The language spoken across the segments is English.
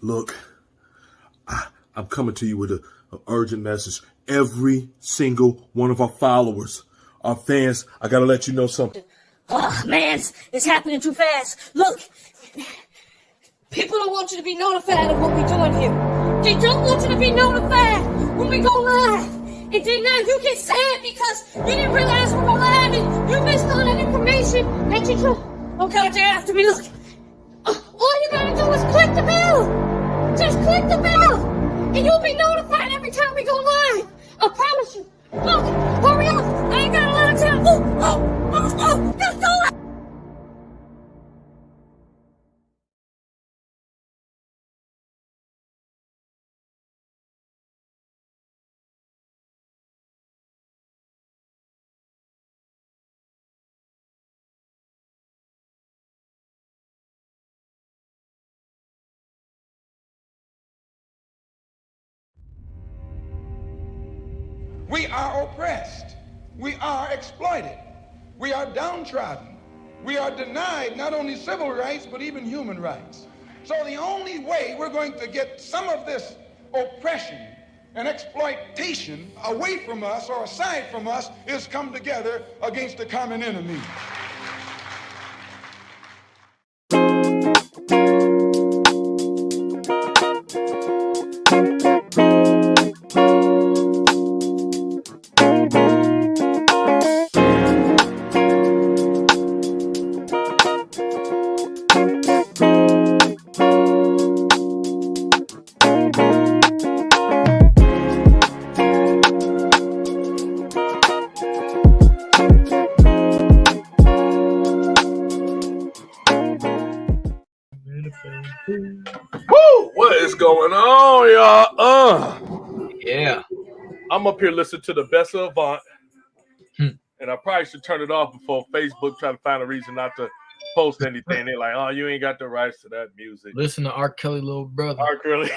Look, I'm coming to you with an urgent message. Every single one of our followers, our fans, I gotta let you know something. Oh, man, it's happening too fast. Look, people don't want you to be notified of what we're doing here. They don't want you to be notified when we go live. And then now you get sad because you didn't realize we were live and you missed all that information that you took. Oh, God, they're after me. Look, all you gotta do is click the bell. Just click the bell. And you'll be notified every time we go live. I promise you. Look, hurry up. I ain't got a lot of time. Let's go live. We are oppressed. We are exploited. We are downtrodden. We are denied not only civil rights, but even human rights. So the only way we're going to get some of this oppression and exploitation away from us or aside from us is come together against the common enemy. Woo! What is going on, y'all? Yeah. I'm up here listening to the best of Avant, and I probably should turn it off before Facebook try to find a reason not to post anything. They're like, "Oh, you ain't got the rights to that music." Listen to R. Kelly, little brother. R. Kelly.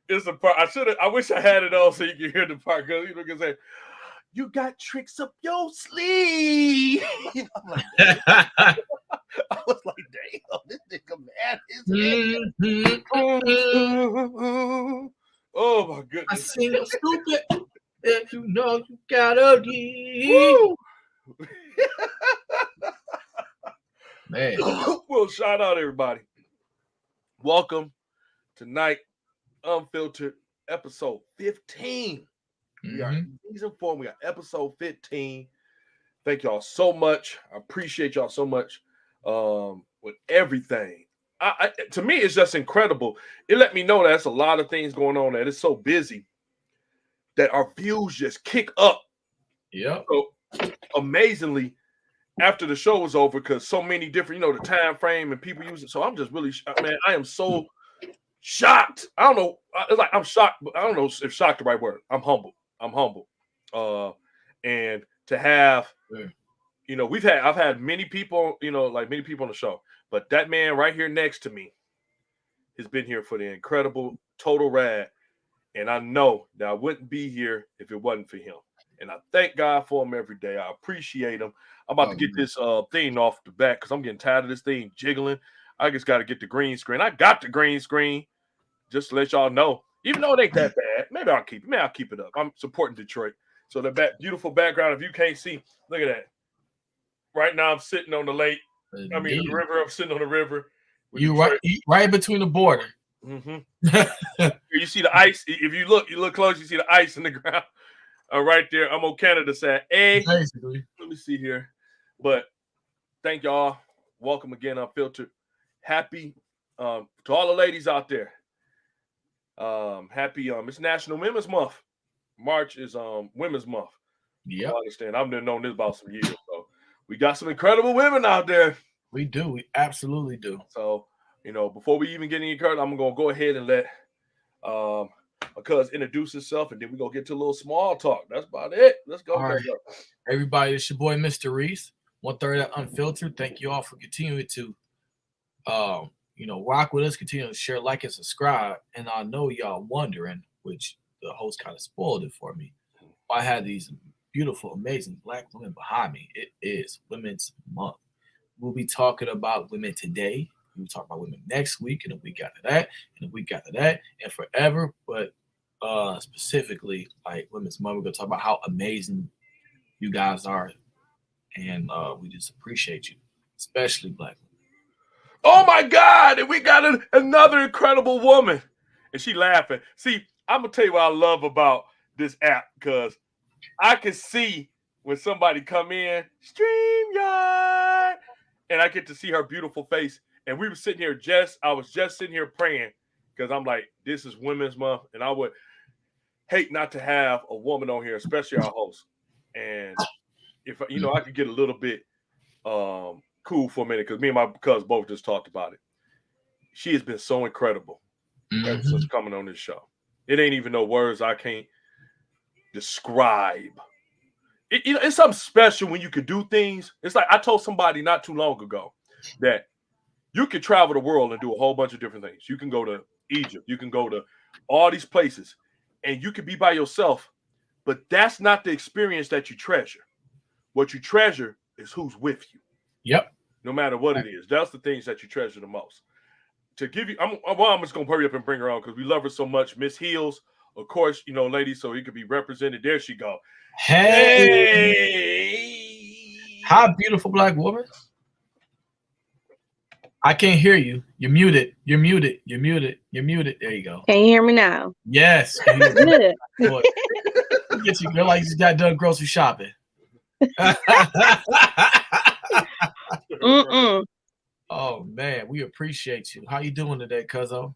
It's a part. I wish I had it on so you could hear the part because you can say, "You got tricks up your sleeve." I'm like, I was like, damn, this nigga mad as hell. Oh my goodness. I sing stupid, and you know you gotta leave. Man. Well, shout out everybody. Welcome tonight, Unfiltered, episode 15. We are in season 4. We got episode 15. Thank y'all so much. I appreciate y'all so much with everything. To me, it's just incredible. It let me know that's a lot of things going on, that it's so busy that our views just kick up. Yeah. So amazingly, after the show was over, because so many different, the time frame and people use it. So I'm just really, man, I am so shocked. I don't know. It's like I'm shocked, but I don't know if shocked the right word. I'm humble. And to have, I've had many people, many people on the show, but that man right here next to me has been here for the incredible Total Rad. And I know that I wouldn't be here if it wasn't for him. And I thank God for him every day. I appreciate him. I'm about to get this thing off the back because I'm getting tired of this thing jiggling. I just got to get the green screen. I got the green screen, just to let y'all know. Even though it ain't that bad, maybe I'll keep it. Maybe I'll keep it up. I'm supporting Detroit. So the beautiful background, if you can't see, look at that. Right now I'm sitting on the lake. The river. I'm sitting on the river. You right between the border. Mm-hmm. You see the ice. If you look close, you see the ice in the ground. Right there. I'm on Canada side. Basically. Let me see here. But thank y'all. Welcome again, Unfiltered. Happy to all the ladies out there. Happy it's National Women's Month. March is Women's Month. Yeah. I understand. I've been knowing this about some years. So we got some incredible women out there. We do. We absolutely do. So, before we even get any encouraged, I'm gonna go ahead and let my cousin introduce himself, and then we're gonna get to a little small talk. That's about it. Let's go. All right. Everybody, it's your boy Mr. Reese, 1/3 of Unfiltered. Thank you all for continuing to rock with us, continue to share, like, and subscribe. And I know y'all wondering, which the host kind of spoiled it for me. I had these beautiful, amazing Black women behind me. It is Women's Month. We'll be talking about women today, We talk about women next week, and the week after that, and the week after that, and forever. But specifically, like Women's Month, we're gonna talk about how amazing you guys are, and we just appreciate you, especially Black women. Oh my God! And we got another incredible woman, and she laughing. See, I'm gonna tell you what I love about this app, because I can see when somebody come in, StreamYard, and I get to see her beautiful face. And we were sitting here I was just sitting here praying, because I'm like, this is Women's Month, and I would hate not to have a woman on here, especially our host. And if I could get a little bit cool for a minute, because me and my cousin both just talked about it. She has been so incredible ever since coming on this show. It ain't even no words I can't describe. It's something special when you can do things. It's like I told somebody not too long ago that you can travel the world and do a whole bunch of different things. You can go to Egypt. You can go to all these places, and you can be by yourself, but that's not the experience that you treasure. What you treasure is who's with you. Yep. No matter what it is. That's the things that you treasure the most. To give you, I'm just going to hurry up and bring her on because we love her so much. Miss Heels, of course, ladies, so he could be represented. There she go. Hey. Hi, beautiful Black woman. I can't hear you. You're muted. You're muted. You're muted. You're muted. There you go. Can you hear me now? Yes. Good. Get you, girl, like you just got done grocery shopping. Oh man, we appreciate you. How you doing today, Cuzzo?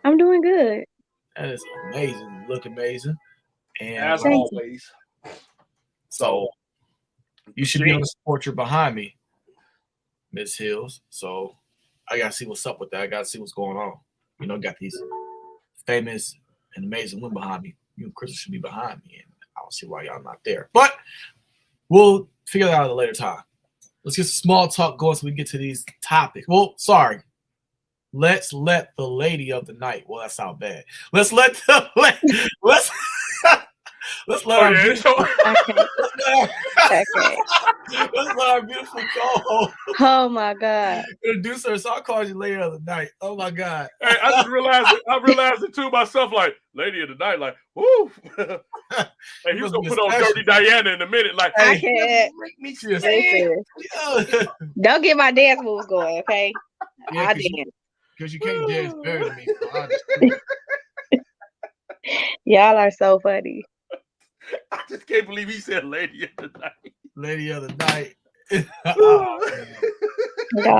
I'm doing good. That is amazing. You look amazing. And as always. So you should be able to support your behind me, Miss Hills. So I gotta see what's up with that. I gotta see what's going on. Got these famous and amazing women behind me. You and Crystal should be behind me, and I don't see why y'all not there. But we'll figure that out at a later time. Let's get some small talk going so we can get to these topics. Well, sorry. Let's let the lady of the night. Well, that sounds bad. Let's let our beautiful let's let our beautiful co-host. Oh my God. Introduce her. So I called you lady of the night. Oh my God. Hey, I just realized it. I realized it too myself, like lady of the night, like woo. Hey, he was gonna put on Dirty Diana in a minute, like I can't. Don't get my dance moves going, okay? Yeah, I dance. Because you can't dance better than me. So y'all are so funny. I just can't believe he said lady of the night. Lady of the night. Y'all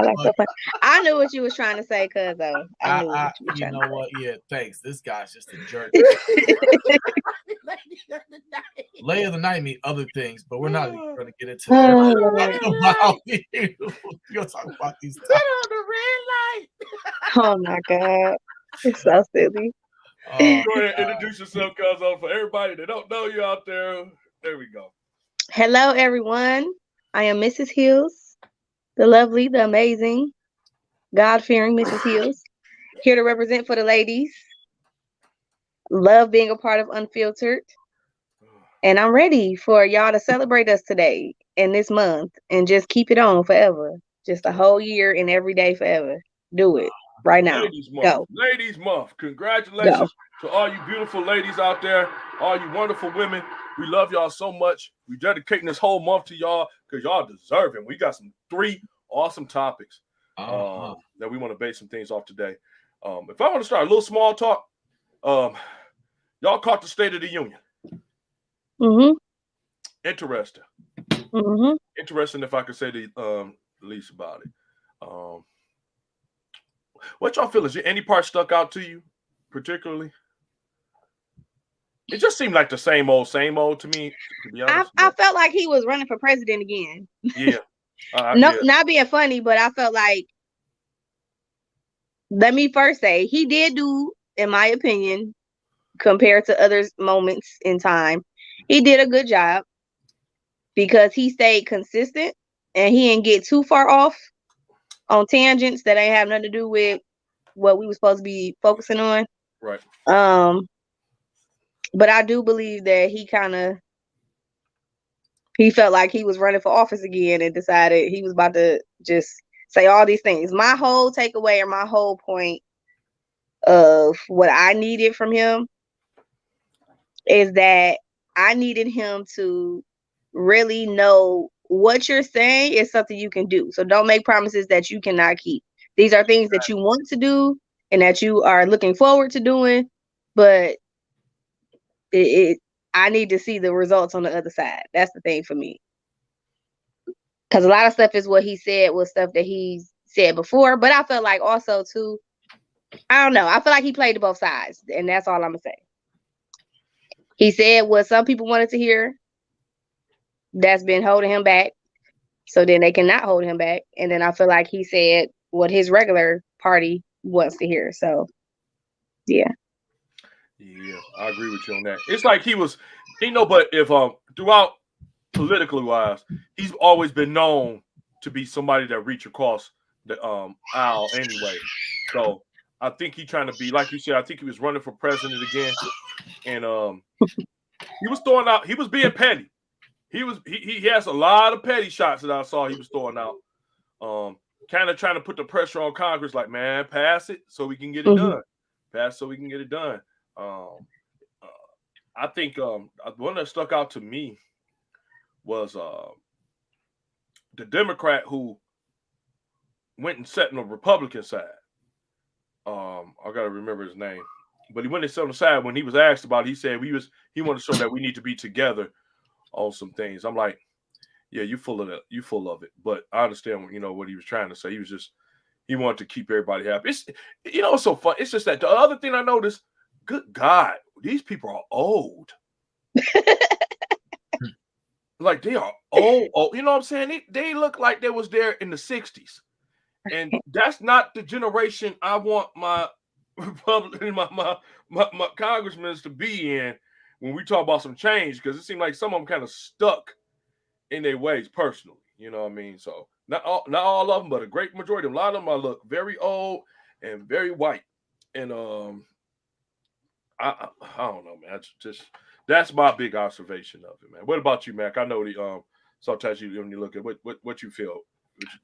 are so funny. I knew what you was trying to say, cuz though. I knew what you were trying to say. What? Yeah, thanks. This guy's just a jerk. Lady of the night. Lady of the night mean other things, but we're not even going to get into that. We're going to talk about these topics. On the red light. Oh my God. It's so silly. Go ahead, introduce yourself, Cuzzo, for everybody that don't know you out there. There we go. Hello, everyone. I am Mrs. Hills, the lovely, the amazing, God-fearing Mrs. Hills, here to represent for the ladies. Love being a part of Unfiltered. And I'm ready for y'all to celebrate us today and this month and just keep it on forever. Just a whole year and every day forever. Do it right now. Ladies Month. Go. Ladies Month. Congratulations to all you beautiful ladies out there, all you wonderful women. We love y'all so much. We're dedicating this whole month to y'all because y'all deserve it. We got 3 awesome topics that we want to base some things off today. If I want to start a little small talk, y'all caught the State of the Union. Mm-hmm. Interesting. Mm-hmm. Interesting, if I could say the least about it. What y'all feel? Is any part stuck out to you particularly? It just seemed like the same old to me, to be honest. I felt like he was running for president again. Yeah. Not being funny, but I felt like, let me first say, he did do, in my opinion, compared to other moments in time, he did a good job because he stayed consistent and he didn't get too far off on tangents that ain't have nothing to do with what we were supposed to be focusing on. Right. But I do believe that he felt like he was running for office again and decided he was about to just say all these things. My whole takeaway or my whole point of what I needed from him is that I needed him to really know what you're saying is something you can do. So don't make promises that you cannot keep. These are things that you want to do and that you are looking forward to doing, but I need to see the results on the other side. That's the thing for me. Because a lot of stuff is what he said was stuff that he said before, but I felt like also too, I don't know. I feel like he played to both sides, and that's all I'm gonna say. He said what some people wanted to hear. That's been holding him back. So then they cannot hold him back. And then I feel like he said what his regular party wants to hear. So, yeah. Yeah, I agree with you on that. It's like he was, but if throughout politically wise, he's always been known to be somebody that reach across the aisle anyway. So I think he's trying to be, like you said, I think he was running for president again. And he was throwing out, he was being petty. He has a lot of petty shots that I saw he was throwing out. Kind of trying to put the pressure on Congress, like, man, pass it so we can get it done. Pass so we can get it done. I think one that stuck out to me was the Democrat who went and sat on the Republican side. I gotta remember his name, but he went and sat on the side when he was asked about it. He said he wanted to show that we need to be together on some things. I'm like, yeah, you full of it. But I understand what he was trying to say. He wanted to keep everybody happy. It's it's so fun. It's just that the other thing I noticed, good God, these people are old. Like they are old. You know what I'm saying? They look like they was there in the 60s. And that's not the generation I want my Republican, my congressmen to be in when we talk about some change, because it seemed like some of them kind of stuck in their ways personally. You know what I mean? So not all of them, but a great majority of them. A lot of them look very old and very white. And I don't know, man. That's my big observation of it, man. What about you, Mac? I know sometimes when you look at what you feel.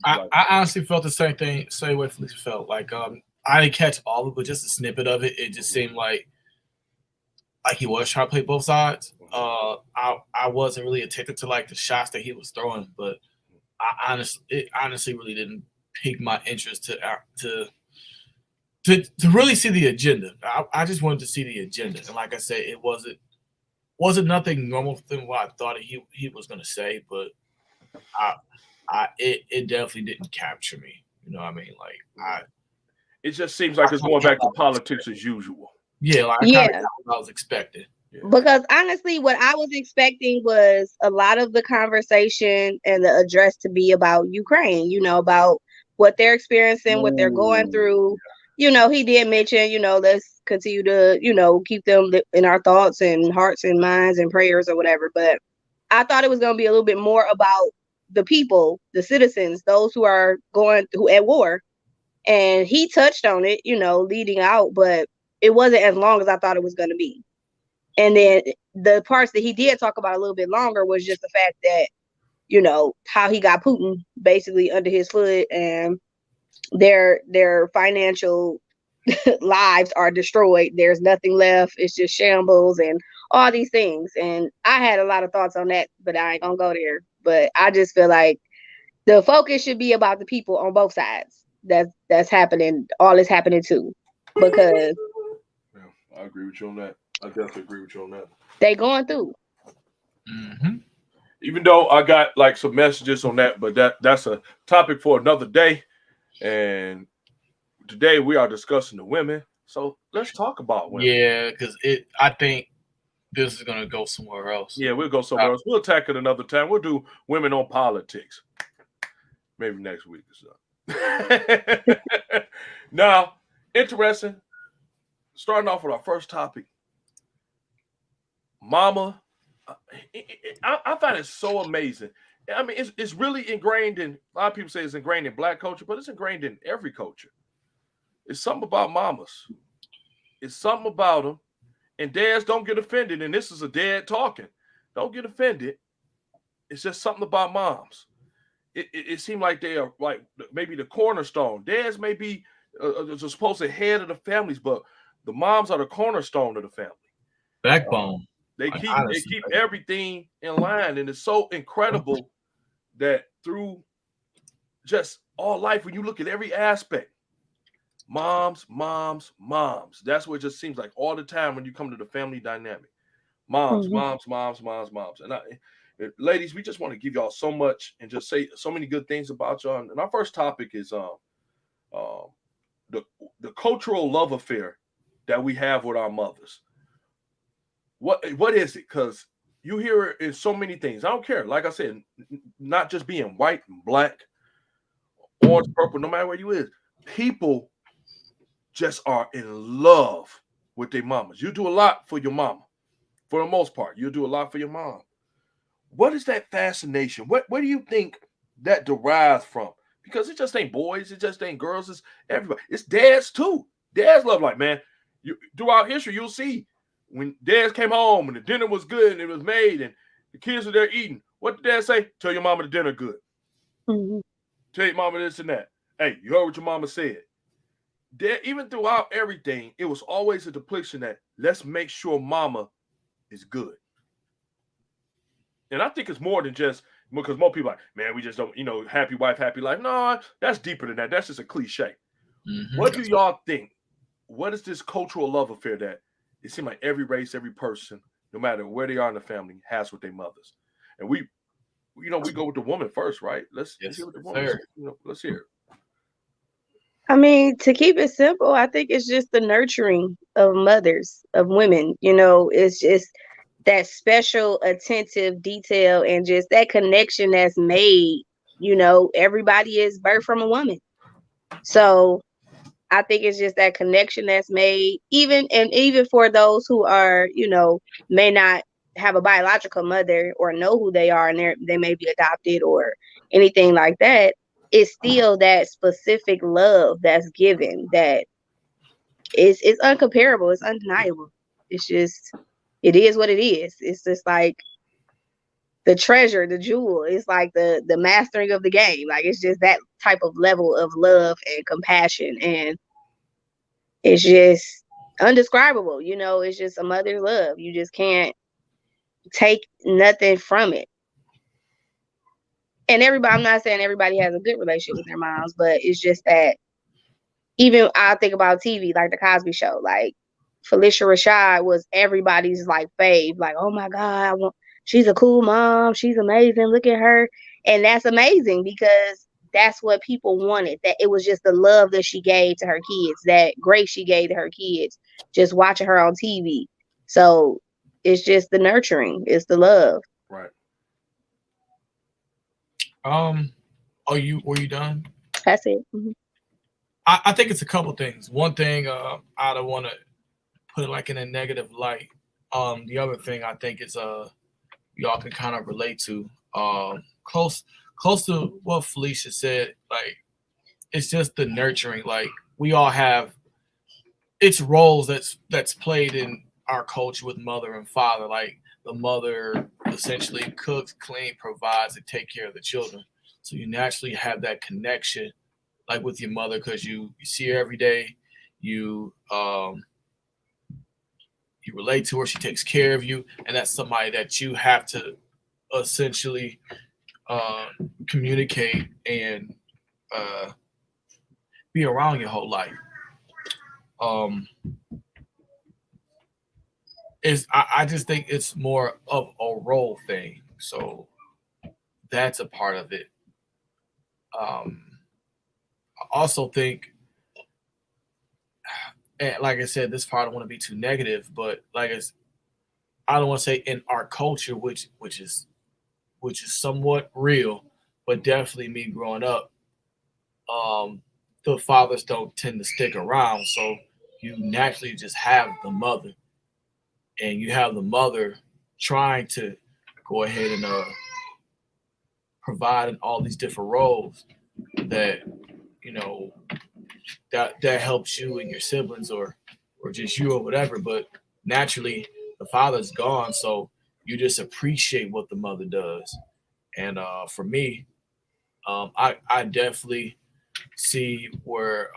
I honestly felt the same way Felicia felt. Like I didn't catch all of it, but just a snippet of it. It just seemed like he was trying to play both sides. I wasn't really attentive to like the shots that he was throwing, but it honestly really didn't pique my interest to really see the agenda. I just wanted to see the agenda, and like I said, it wasn't nothing normal than what I thought he was going to say, but it definitely didn't capture me. You know what I mean? Like it just seems like it's going back to politics as usual. Yeah, like I was expecting. Yeah. Because honestly, what I was expecting was a lot of the conversation and the address to be about Ukraine, about what they're experiencing, what they're going through. He did mention, let's continue to, keep them in our thoughts and hearts and minds and prayers or whatever. But I thought it was going to be a little bit more about the people, the citizens, those who are who at war. And he touched on it, leading out, but it wasn't as long as I thought it was going to be. And then the parts that he did talk about a little bit longer was just the fact that, how he got Putin basically under his foot, and their financial lives are destroyed. There's nothing left. It's just shambles and all these things. And I had a lot of thoughts on that, but I ain't gonna go there. But I just feel like the focus should be about the people on both sides. That's happening. All is happening too, because I agree with you on that. I definitely agree with you on that. They going through. Mm-hmm. Even though I got like some messages on that, but that's a topic for another day. And today we are discussing the women. So let's talk about women. Yeah, because I think this is gonna go somewhere else. Yeah, we'll go somewhere else. We'll attack it another time. We'll do women on politics. Maybe next week or so. Now, interesting. Starting off with our first topic. Mama, I find it so amazing. I mean, it's really ingrained in, a lot of people say it's ingrained in Black culture, but it's ingrained in every culture. It's something about mamas. It's something about them. And dads, don't get offended. And this is a dad talking. Don't get offended. It's just something about moms. it seemed like they are like maybe the cornerstone. Dads may be supposed to head of the families, but the moms are the cornerstone of the family. Backbone. They Like, keep honestly, everything in line, and it's so incredible that through just all life, when you look at every aspect, moms. That's what it just seems like all the time when you come to the family dynamic. Moms. And ladies, we just want to give y'all so much and just say so many good things about y'all. And our first topic is the cultural love affair that we have with our mothers. What is it? Because you hear it in so many things. I don't care. Like I said, not just being white and black, orange, purple, no matter where you is. People just are in love with their mamas. You do a lot for your mama. For the most part, you do a lot for your mom. What is that fascination? Where do you think that derives from? Because it just ain't boys, it just ain't girls, it's everybody. It's dads too. Dads love, like, man, throughout history, you'll see when dads came home and the dinner was good and it was made and the kids were there eating. What did dad say? Tell your mama the dinner good. Mm-hmm. Tell your mama this and that. Hey, you heard what your mama said. Even throughout everything, it was always a depiction that let's make sure mama is good. And I think it's more than just because most people are like, man, we just don't, happy wife, happy life. No, that's deeper than that. That's just a cliche. Mm-hmm. What do y'all think? What is this cultural love affair that it seems like every race, every person, no matter where they are in the family, has with their mothers? And we go with the woman first, right? Let's hear what the woman. Let's hear it. I mean, to keep it simple, I think it's just the nurturing of mothers, of women. It's just that special attentive detail and just that connection that's made. Everybody is birthed from a woman. So I think it's just that connection that's made, even for those who are, may not have a biological mother or know who they are, and they may be adopted or anything like that. It's still that specific love that's given that it's uncomparable. It's undeniable. It's just, it is what it is. It's just like the treasure, the jewel. It's like the mastering of the game. Like, it's just that type of level of love and compassion, and it's just undescribable. It's just a mother's love. You just can't take nothing from it. And I'm not saying everybody has a good relationship with their moms, but it's just that even I think about TV, like the Cosby Show, like Felicia Rashad was everybody's like fave. Like, oh my God, she's a cool mom. She's amazing. Look at her. And that's amazing because that's what people wanted. That it was just the love that she gave to her kids, that grace she gave to her kids, just watching her on TV. So it's just the nurturing. It's the love. Right. Were you done? That's it. Mm-hmm. I think it's a couple things. One thing, I don't want to put it like in a negative light. The other thing I think is y'all can kind of relate to close to what Felicia said. Like, it's just the nurturing. Like, we all have its roles that's played in our culture with mother and father. Like, the mother essentially cooks, cleans, provides, and take care of the children. So you naturally have that connection, like with your mother, because you see her every day. You relate to her. She takes care of you, and that's somebody that you have to essentially communicate and be around your whole life. I just think it's more of a role thing, so that's a part of it. I also think, and like I said, this part I don't want to be too negative, but I don't want to say in our culture, which is somewhat real, but definitely me growing up, the fathers don't tend to stick around, so you naturally just have the mother, and you have the mother trying to go ahead and provide in all these different roles that that helps you and your siblings or just you or whatever. But naturally, the father's gone, so you just appreciate what the mother does. And for me, I definitely see where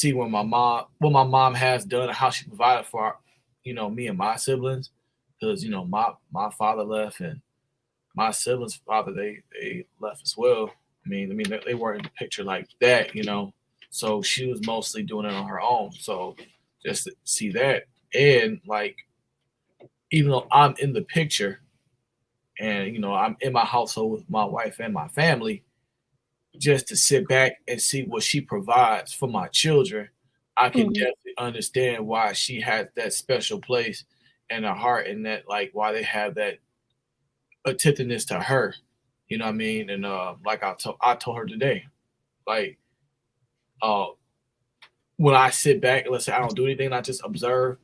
my mom, what my mom has done, and how she provided for, me and my siblings, because my father left, and my siblings' father, they left as well. I mean they weren't in the picture like that, So she was mostly doing it on her own. So just to see that, and like, even though I'm in the picture, and I'm in my household with my wife and my family, just to sit back and see what she provides for my children, I can definitely understand why she has that special place in her heart, and that, like, why they have that attentiveness to her. You know what I mean? And like I told her today, like, when I sit back, let's say I don't do anything, I just observe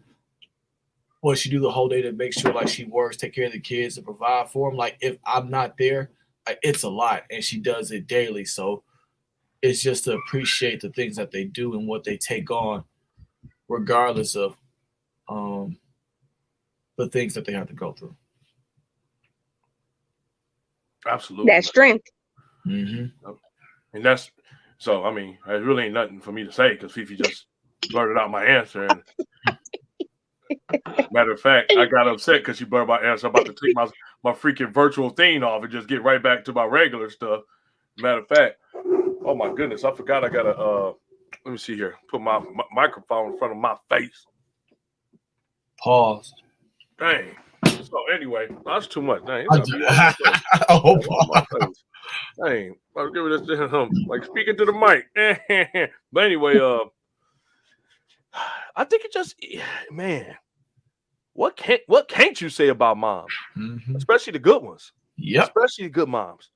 what she do the whole day to make sure, like, she works, take care of the kids, and provide for them. Like, if I'm not there, like, it's a lot, and she does it daily. So it's just to appreciate the things that they do and what they take on, regardless of the things that they have to go through. Absolutely. That strength. Mm-hmm. And that's, so, I mean, it really ain't nothing for me to say, because Fifi just blurted out my answer. And matter of fact, I got upset because she blurted my answer. I'm about to take my freaking virtual thing off and just get right back to my regular stuff. Matter of fact, oh my goodness, I forgot I gotta let me see here. Put my microphone in front of my face. Pause. Dang. So anyway, that's too much. Dang. Oh, dang. I'll give it this like speaking to the mic. But anyway, I think it just, man, what can't you say about moms? Mm-hmm. Especially the good ones. Yep. Especially the good moms.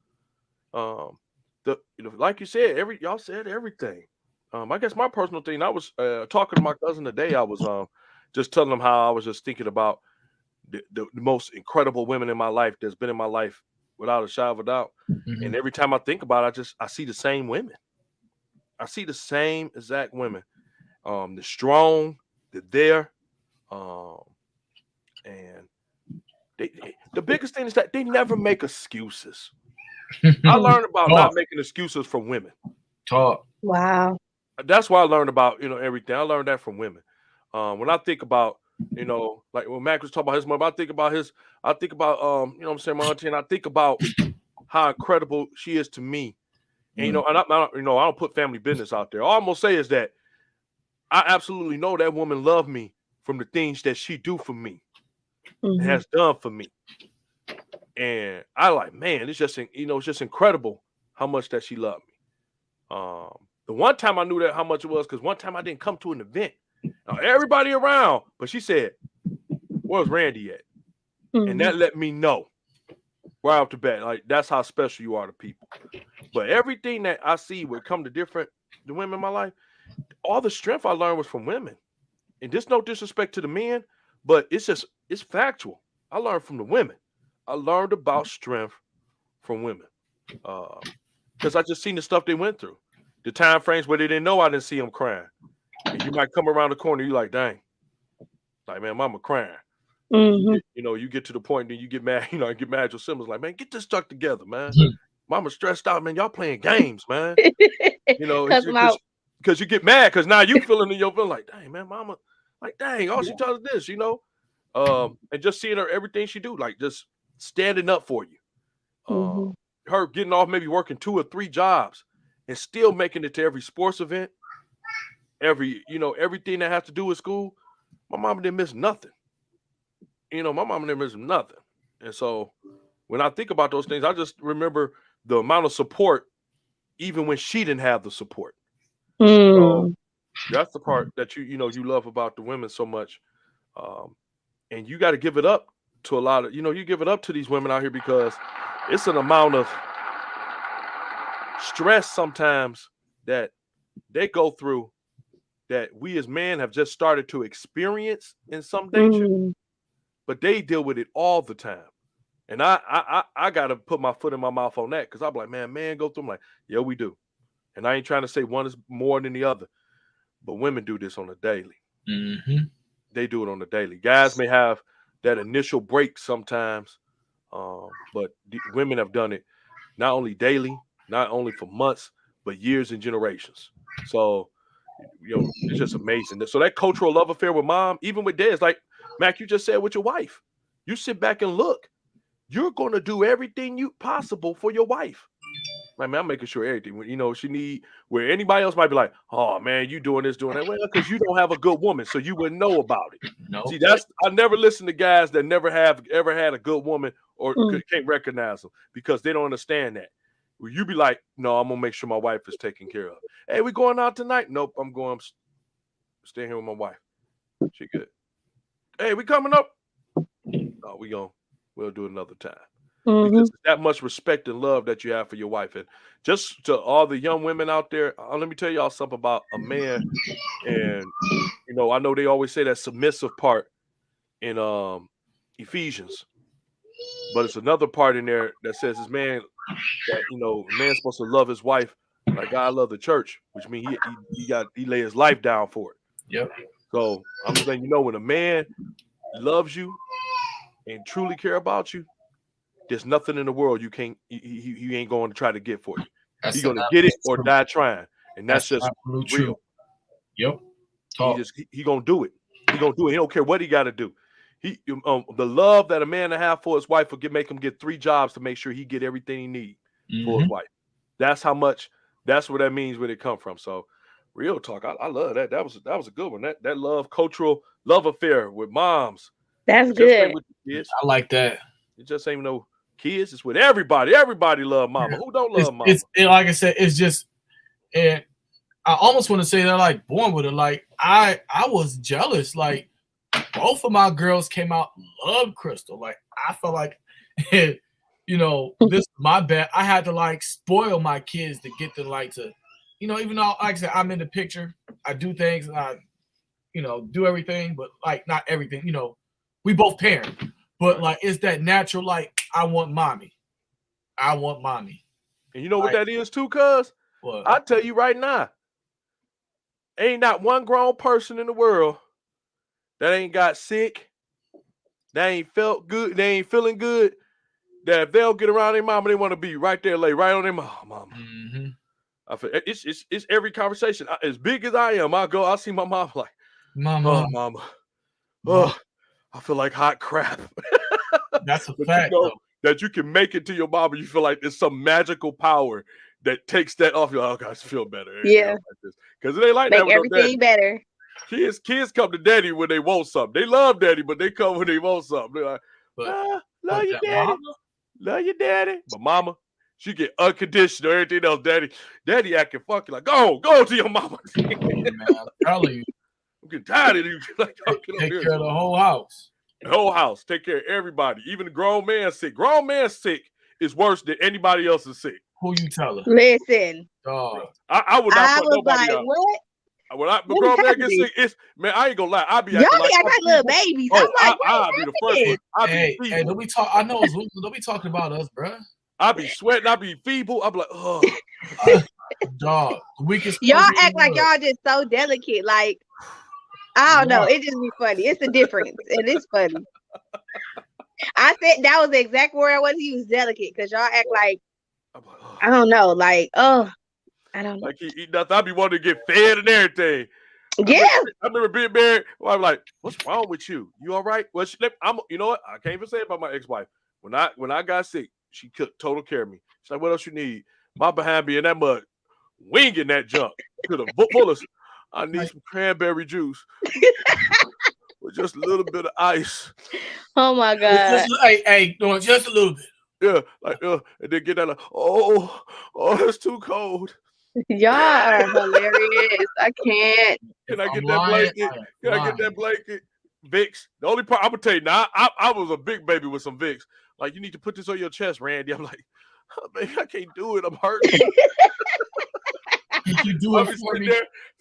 Like you said, y'all said everything. I guess my personal thing, I was talking to my cousin today. I was just telling him how I was just thinking about the most incredible women in my life that's been in my life without a shadow of a doubt. Mm-hmm. And every time I think about it, I see the same women. I see the same exact women. The strong, the there, and the biggest thing is that they never make excuses. I learned about not making excuses from women. Talk. Wow. That's why I learned about, everything. I learned that from women. When I think about, like when Mac was talking about his mother, I think about what I'm saying, my auntie, and I think about how incredible she is to me. And, and I don't put family business out there. All I'm gonna say is that I absolutely know that woman loved me from the things that she do for me, and has done for me. And I like, man, it's just, it's just incredible how much that she loved me. The one time I knew that how much it was, because one time I didn't come to an event. Now, everybody around, but she said, "Where's Randy at?" And that let me know right off the bat, like, that's how special you are to people. But everything that I see would come to the women in my life, all the strength I learned was from women. And this no disrespect to the men, but it's factual. I learned from the women. I learned about strength from women. Because I just seen the stuff they went through. The time frames where they didn't know I didn't see them crying. And you might come around the corner, you like, dang. Like, man, mama crying. You get to the point, then you get mad, get mad at your siblings, like, man, get this stuck together, man. Mama's stressed out, man. Y'all playing games, man. Because you get mad, because now you feeling like, dang, man, mama, like, dang, all she does is this, and just seeing her, everything she do, like, just standing up for you. Her getting off, maybe working 2 or 3 jobs and still making it to every sports event, everything that has to do with school. My mama didn't miss nothing. My mama didn't miss nothing. And so when I think about those things, I just remember the amount of support, even when she didn't have the support. So that's the part that you love about the women so much. And you got to give it up to a lot of, you give it up to these women out here, because it's an amount of stress sometimes that they go through that we as men have just started to experience in some nature, but they deal with it all the time. And I got to put my foot in my mouth on that, because I'm like, man go through. I'm like, yeah, we do. And I ain't trying to say one is more than the other, but women do this on a daily. They do it on a daily. Guys may have that initial break sometimes, but women have done it not only daily, not only for months, but years and generations. So, it's just amazing. So that cultural love affair with mom, even with dads, like Mac, you just said with your wife, you sit back and look. You're going to do everything you possible for your wife. I mean, I'm making sure everything, she need, where anybody else might be like, oh man, you doing this, doing that. Well, because you don't have a good woman, so you wouldn't know about it. No. See, I never listen to guys that never have ever had a good woman or can't recognize them because they don't understand that. Well, you be like, no, I'm going to make sure my wife is taken care of. Hey, we going out tonight? Nope, I'm staying here with my wife. She good. Hey, we coming up? No, we'll do it another time. Because that much respect and love that you have for your wife. And just to all the young women out there, let me tell y'all something about a man. And, I know they always say that submissive part in Ephesians. But it's another part in there that says this man, that, a man's supposed to love his wife like God loved the church, which means he lay his life down for it. Yep. So I'm just letting you know, when a man loves you and truly care about you, there's nothing in the world you ain't going to try to get for you. He's going to get it or die trying, and that's just real. True. Yep. He going to do it. He going to do it. He don't care what he got to do. The love that a man have for his wife will make him get 3 jobs to make sure he get everything he needs for his wife. That's how much. That's what that means where they come from. So, real talk. I love that. That was a good one. That cultural love affair with moms. That's good. With the kids. I like that. It just ain't no kids. It's with everybody. Everybody love mama. Who don't love mama? It's like I said. It's just, and I almost want to say they're like born with it. Like I was jealous. Like both of my girls came out loved Crystal. Like I felt like, this is my bad. I had to like spoil my kids to get them like to, even though like I said I'm in the picture, I do things and I, do everything, but like not everything. We both parent. But like it's that natural, like I want mommy. And you know what that is too, cuz? I tell you right now, ain't not one grown person in the world that ain't got sick, that ain't felt good, they ain't feeling good, that if they'll get around their mama, they want to be right there, lay right on their mama. I feel it's every conversation. As big as I am, I'll see my mom like, mama. Oh, mama. Oh, I feel like hot crap. That's a fact. That you can make it to your mama. You feel like there's some magical power that takes that off. You're like, oh, gosh, I feel better. Yeah. Because they like make that with everything better. Kids come to daddy when they want something. They love daddy, but they come when they want something. They're like, love your daddy. Love your daddy. But mama, she get unconditional, everything else. Daddy acting funky. Like, go to your mama. Man, I'm telling you. I'm getting tired of you. Like, take care of the whole house. The whole house. Take care of everybody. Even the grown man sick. Grown man sick is worse than anybody else is sick. Who you telling? Listen. I would not put nobody out. What? When the grown man gets sick, I ain't gonna lie. I'll be y'all be acting like little babies. I'm like, I'll be the first one. Hey, don't be talk. I know don't be talking about us, bro. I'll be sweating. I'll be feeble. I'll be like, oh, dog. Y'all act like y'all just so delicate. Like, I don't know. It just be funny. It's a difference. It is funny. I said that was the exact word I was to use, delicate, because y'all act like, I don't know, like, I don't know. Like he eat nothing. I be wanting to get fed and everything. Yeah. I remember being married. I'm like, what's wrong with you? You all right? Well, you know what? I can't even say it about my ex-wife. When I got sick, she took total care of me. She's like, what else you need? My behind be in that mud, winging that junk to the fullest. I need some cranberry juice with just a little bit of ice. Oh my God. Just a little bit. Yeah, and then get that like, oh, it's too cold. Y'all are hilarious. I can't. Can I get that blanket? Can I get that blanket? Vicks. The only part I'm gonna tell you now, I was a big baby with some Vicks. Like, you need to put this on your chest, Randy. I'm like, oh, baby, I can't do it. I'm hurting. You do it for sitting me.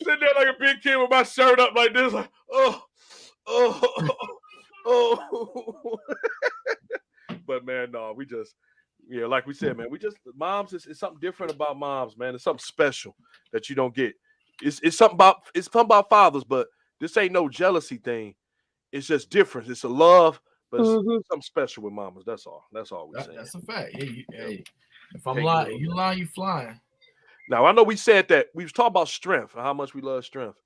Sitting there like a big kid with my shirt up like this, like, oh. But man, no, we just, like we said, man, moms is something different about moms, man. It's something special that you don't get. It's something about fathers, but this ain't no jealousy thing. It's just different. It's a love, but it's something special with mamas. That's all. That's all we say. That's a fact. Hey, If I'm Can't get lying, no you better. lying, you flying. Now I know we said that we was talking about strength and how much we love strength.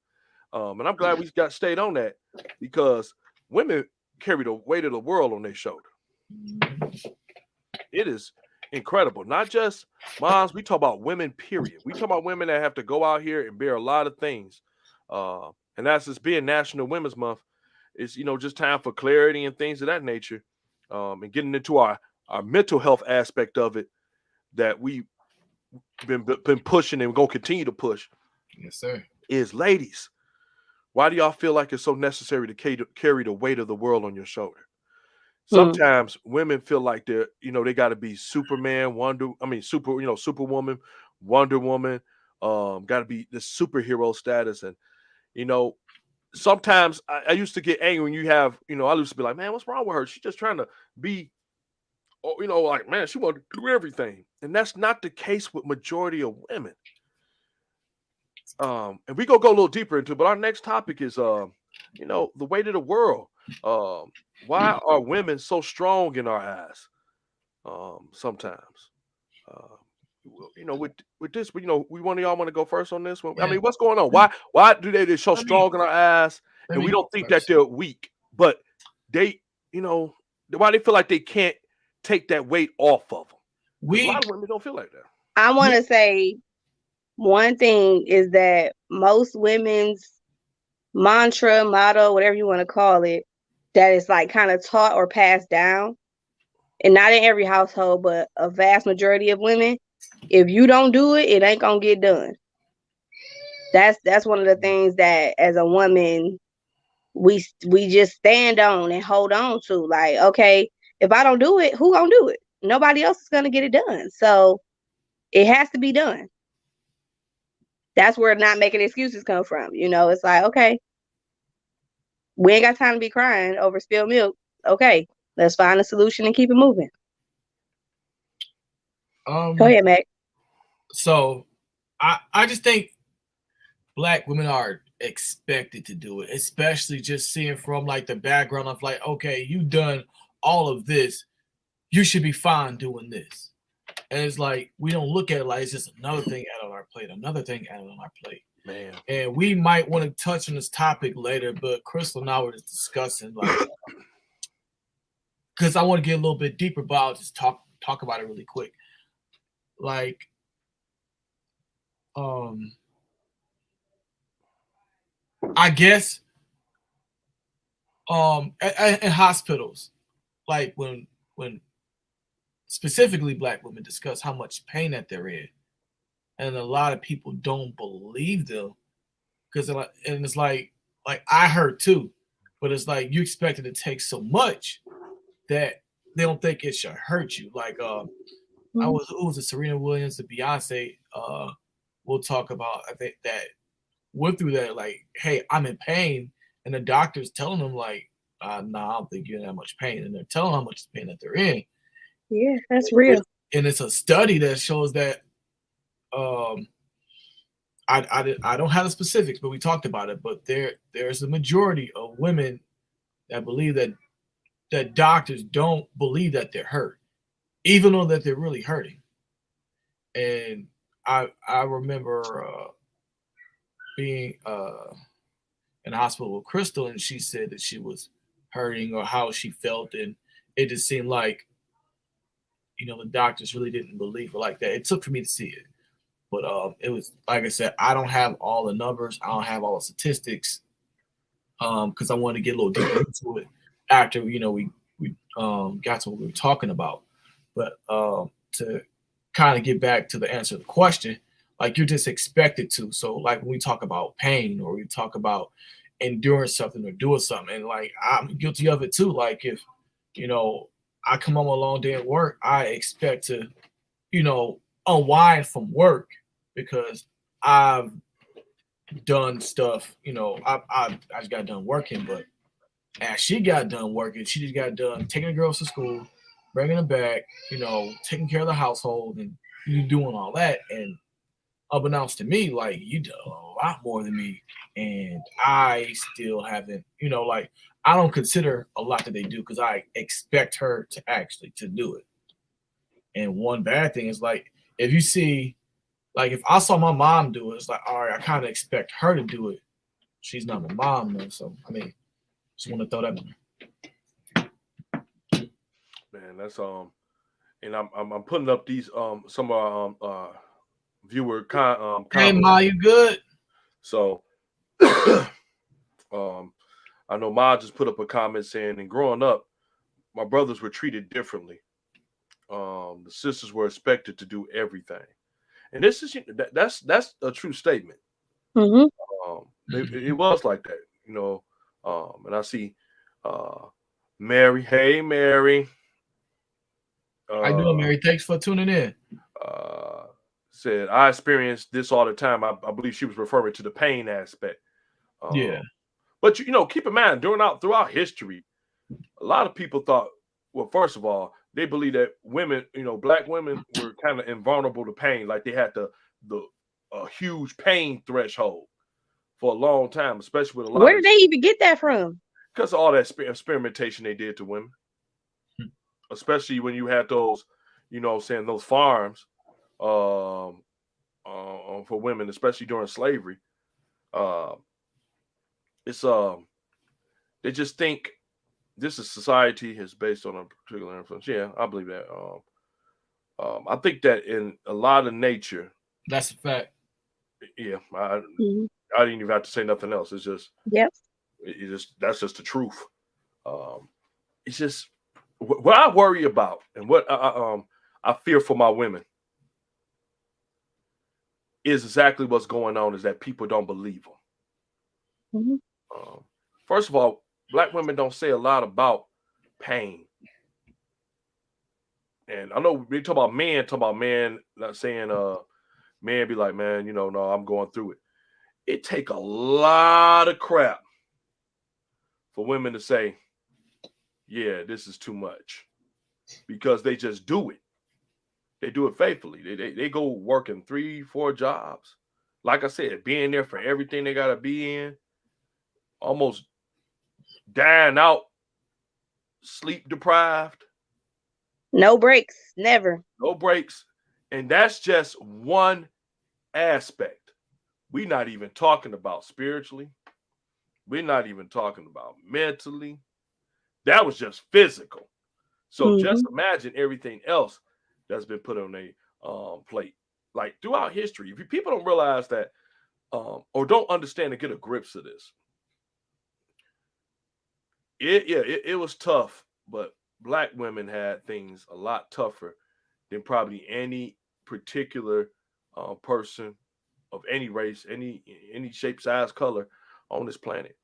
And I'm glad we got stayed on that because women carry the weight of the world on their shoulder. It is incredible. Not just moms, we talk about women, period. We talk about women that have to go out here and bear a lot of things. And that's just being National Women's Month. It's just time for clarity and things of that nature. And getting into our mental health aspect of it that we been pushing and we're gonna continue to push Yes, sir. is ladies. Why do y'all feel like it's so necessary to carry the weight of the world on your shoulder? Sometimes women feel like they got to be Superman, Superwoman, Wonder Woman, got to be this superhero status. And, sometimes I used to get angry when I used to be like, man, what's wrong with her? She's just trying to be, like, man, she want to do everything. And that's not the case with majority of women. And we go a little deeper into it, but our next topic is, the weight of the world. Why are women so strong in our eyes? Sometimes, uh, with this, we one of y'all want to go first on this one. I Yeah. mean, what's going on? Why do they so strong in our eyes, and we don't think that they're weak, but they, why they feel like they can't take that weight off of them? A lot of women don't feel like that. I want to say one thing is that most women's mantra, motto, whatever you want to call it, that is like kind of taught or passed down, and not in every household, but a vast majority of women, if you don't do it, it ain't gonna get done. That's one of the things that as a woman we just stand on and hold on to. Like, okay, if I don't do it, who gonna do it? Nobody else is gonna get it done. So it has to be done. That's where not making excuses come from. It's like, okay, we ain't got time to be crying over spilled milk. Okay, let's find a solution and keep it moving. Go ahead, Mac. So I just think Black women are expected to do it, especially just seeing from like the background of like, okay, you done all of this, you should be fine doing this. And it's like we don't look at it like it's just another thing added on our plate, another thing added on our plate. Man. And we might want to touch on this topic later, but Crystal and I were just discussing like because I want to get a little bit deeper, but I'll just talk about it really quick. Like I guess in hospitals, like when specifically Black women discuss how much pain that they're in, and a lot of people don't believe them because it's like I hurt too, but it's like you expect it to take so much that they don't think it should hurt you. Like it was a Serena Williams, the Beyonce. We'll talk about. I think that went through that. Like, hey, I'm in pain, and the doctor's telling them like, no, I don't think you're in that much pain, and they're telling how much pain that they're in. Yeah, that's real. And it's a study that shows that. I don't have the specifics, but we talked about it. But there's a majority of women that believe that doctors don't believe that they're hurt, even though that they're really hurting. And I remember being in the hospital with Crystal, and she said that she was hurting or how she felt, and it just seemed like the doctors really didn't believe her like that. It took for me to see it. But it was, like I said, I don't have all the numbers. I don't have all the statistics because I wanted to get a little deeper into it after, we got to what we were talking about. But to kind of get back to the answer to the question, like you're just expected to. So like when we talk about pain or we talk about enduring something or doing something, and like I'm guilty of it too. Like if, I come home a long day at work, I expect to, unwind from work because I've done stuff, I just got done working, but as she got done working, she just got done taking the girls to school, bringing them back, taking care of the household and you doing all that. And unbeknownst to me, like you do a lot more than me. And I still haven't, like I don't consider a lot that they do because I expect her to actually to do it. And one bad thing is like if you see, like if I saw my mom do it, it's like, all right, I kind of expect her to do it. She's not my mom though, so I mean, just want to throw that in there. Man, that's and I'm putting up these some of our viewer Hey comments. Ma, you good? So I know Ma just put up a comment saying, "And growing up, my brothers were treated differently. The sisters were expected to do everything." And this is that's a true statement. Mm-hmm. It was like that, you know. And I see Mary. Hey, Mary. How you doing, Mary? Thanks for tuning in. Said I experience this all the time. I believe she was referring to the pain aspect. Yeah. But you know, keep in mind throughout history, a lot of people thought, well, first of all, they believe that women, you know, black women were kind of invulnerable to pain, like they had the huge pain threshold for a long time, especially with a lot Where of did they even get that from? because of all that experimentation they did to women, especially when you had those, you know, saying those farms for women, especially during slavery. Uh, it's they just think this is society is based on a particular influence. Yeah, I believe that. I think that in a lot of nature, That's a fact. yeah, Mm-hmm. I didn't even have to say nothing else. It's just, Yep. that's just the truth. It's just what I worry about and what I fear for my women is exactly what's going on. Is that people don't believe them. Mm-hmm. First of all, black women don't say a lot about pain. And I know we talk about men, not saying men be like, man, you know, no, I'm going through it. It take a lot of crap for women to say, yeah, this is too much. Because they just do it. They do it faithfully. They go working 3-4 jobs. Like I said, being there for everything they gotta be in, almost dying out, sleep deprived, No breaks. Never. no breaks. And that's just one aspect. We're not even talking about spiritually. We're not even talking about mentally. That was just physical. So just Mm-hmm. imagine everything else that's been put on a plate. Like throughout history, if people don't realize that or don't understand and get a grips of this, it was tough, but black women had things a lot tougher than probably any particular person of any race, any shape, size, color on this planet.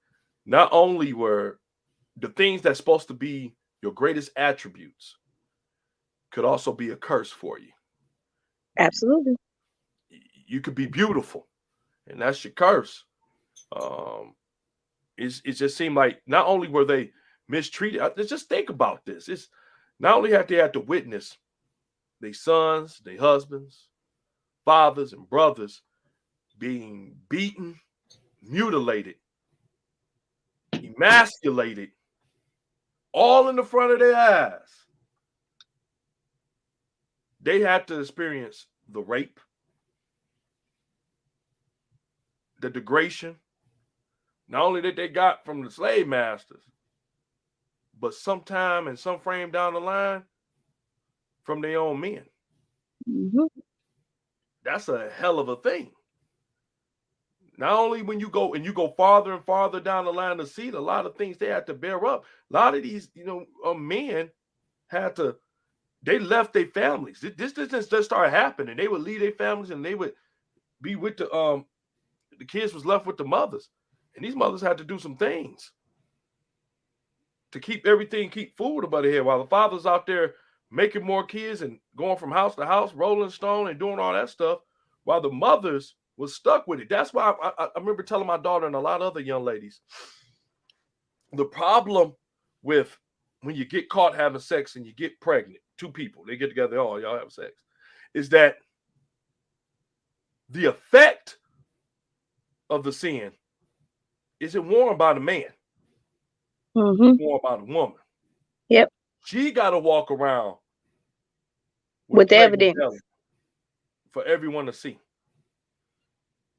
Not only were the things that's supposed to be your greatest attributes could also be a curse for you. Absolutely. You could be beautiful, and that's your curse. It just seemed like not only were they mistreated, just think about this. It's not only have they had to witness their sons, their husbands, fathers, and brothers being beaten, mutilated, emasculated, all in the front of their eyes. They had to experience the rape, the degradation, not only that they got from the slave masters, but sometime and some frame down the line from their own men. Mm-hmm. That's a hell of a thing. Not only when you go farther and farther down the line to see a lot of things they had to bear up. A lot of these, men had to. They left their families. This just started happening. They would leave their families and they would be with the kids was left with the mothers, and these mothers had to do some things to keep food above their head while the father's out there making more kids and going from house to house, rolling stone and doing all that stuff, while the mothers was stuck with it. That's why I remember telling my daughter and a lot of other young ladies, the problem with when you get caught having sex and you get pregnant, two people, they get together, oh, y'all have sex, is that the effect of the sin isn't worn by the man. Mm-hmm. More about a woman. Yep. She got to walk around with the Craig evidence. Kelly for everyone to see.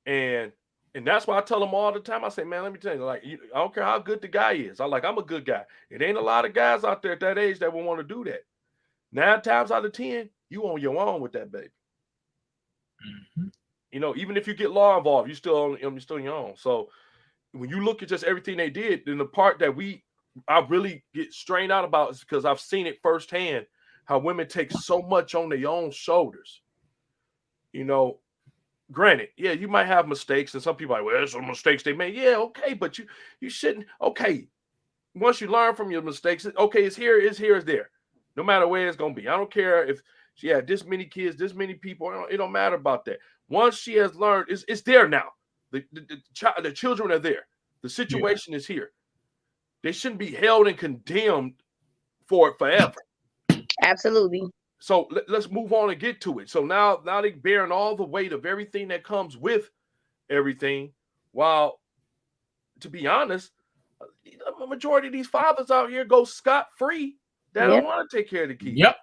And that's why I tell them all the time. I say, man, let me tell you, like, I don't care how good the guy is. I'm a good guy. It ain't a lot of guys out there at that age that will want to do that. 9 times out of 10, you on your own with that baby. Mm-hmm. You know, even if you get law involved, you're still on your own. So when you look at just everything they did, then the part that I really get strained out about is because I've seen it firsthand how women take so much on their own shoulders. You know, granted, yeah, you might have mistakes, and some people are like, well, there's some mistakes they made. Yeah, okay, but you shouldn't. Okay, once you learn from your mistakes, okay, it's here, it's there. No matter where it's gonna be. I don't care if she had this many kids, this many people. It don't matter about that. Once she has learned, it's there now. The children are there. The situation is here. They shouldn't be held and condemned for it forever. Absolutely. So let's move on and get to it. So now they're bearing all the weight of everything that comes with everything. While, to be honest, the majority of these fathers out here go scot-free that don't want to take care of the kids. Yep.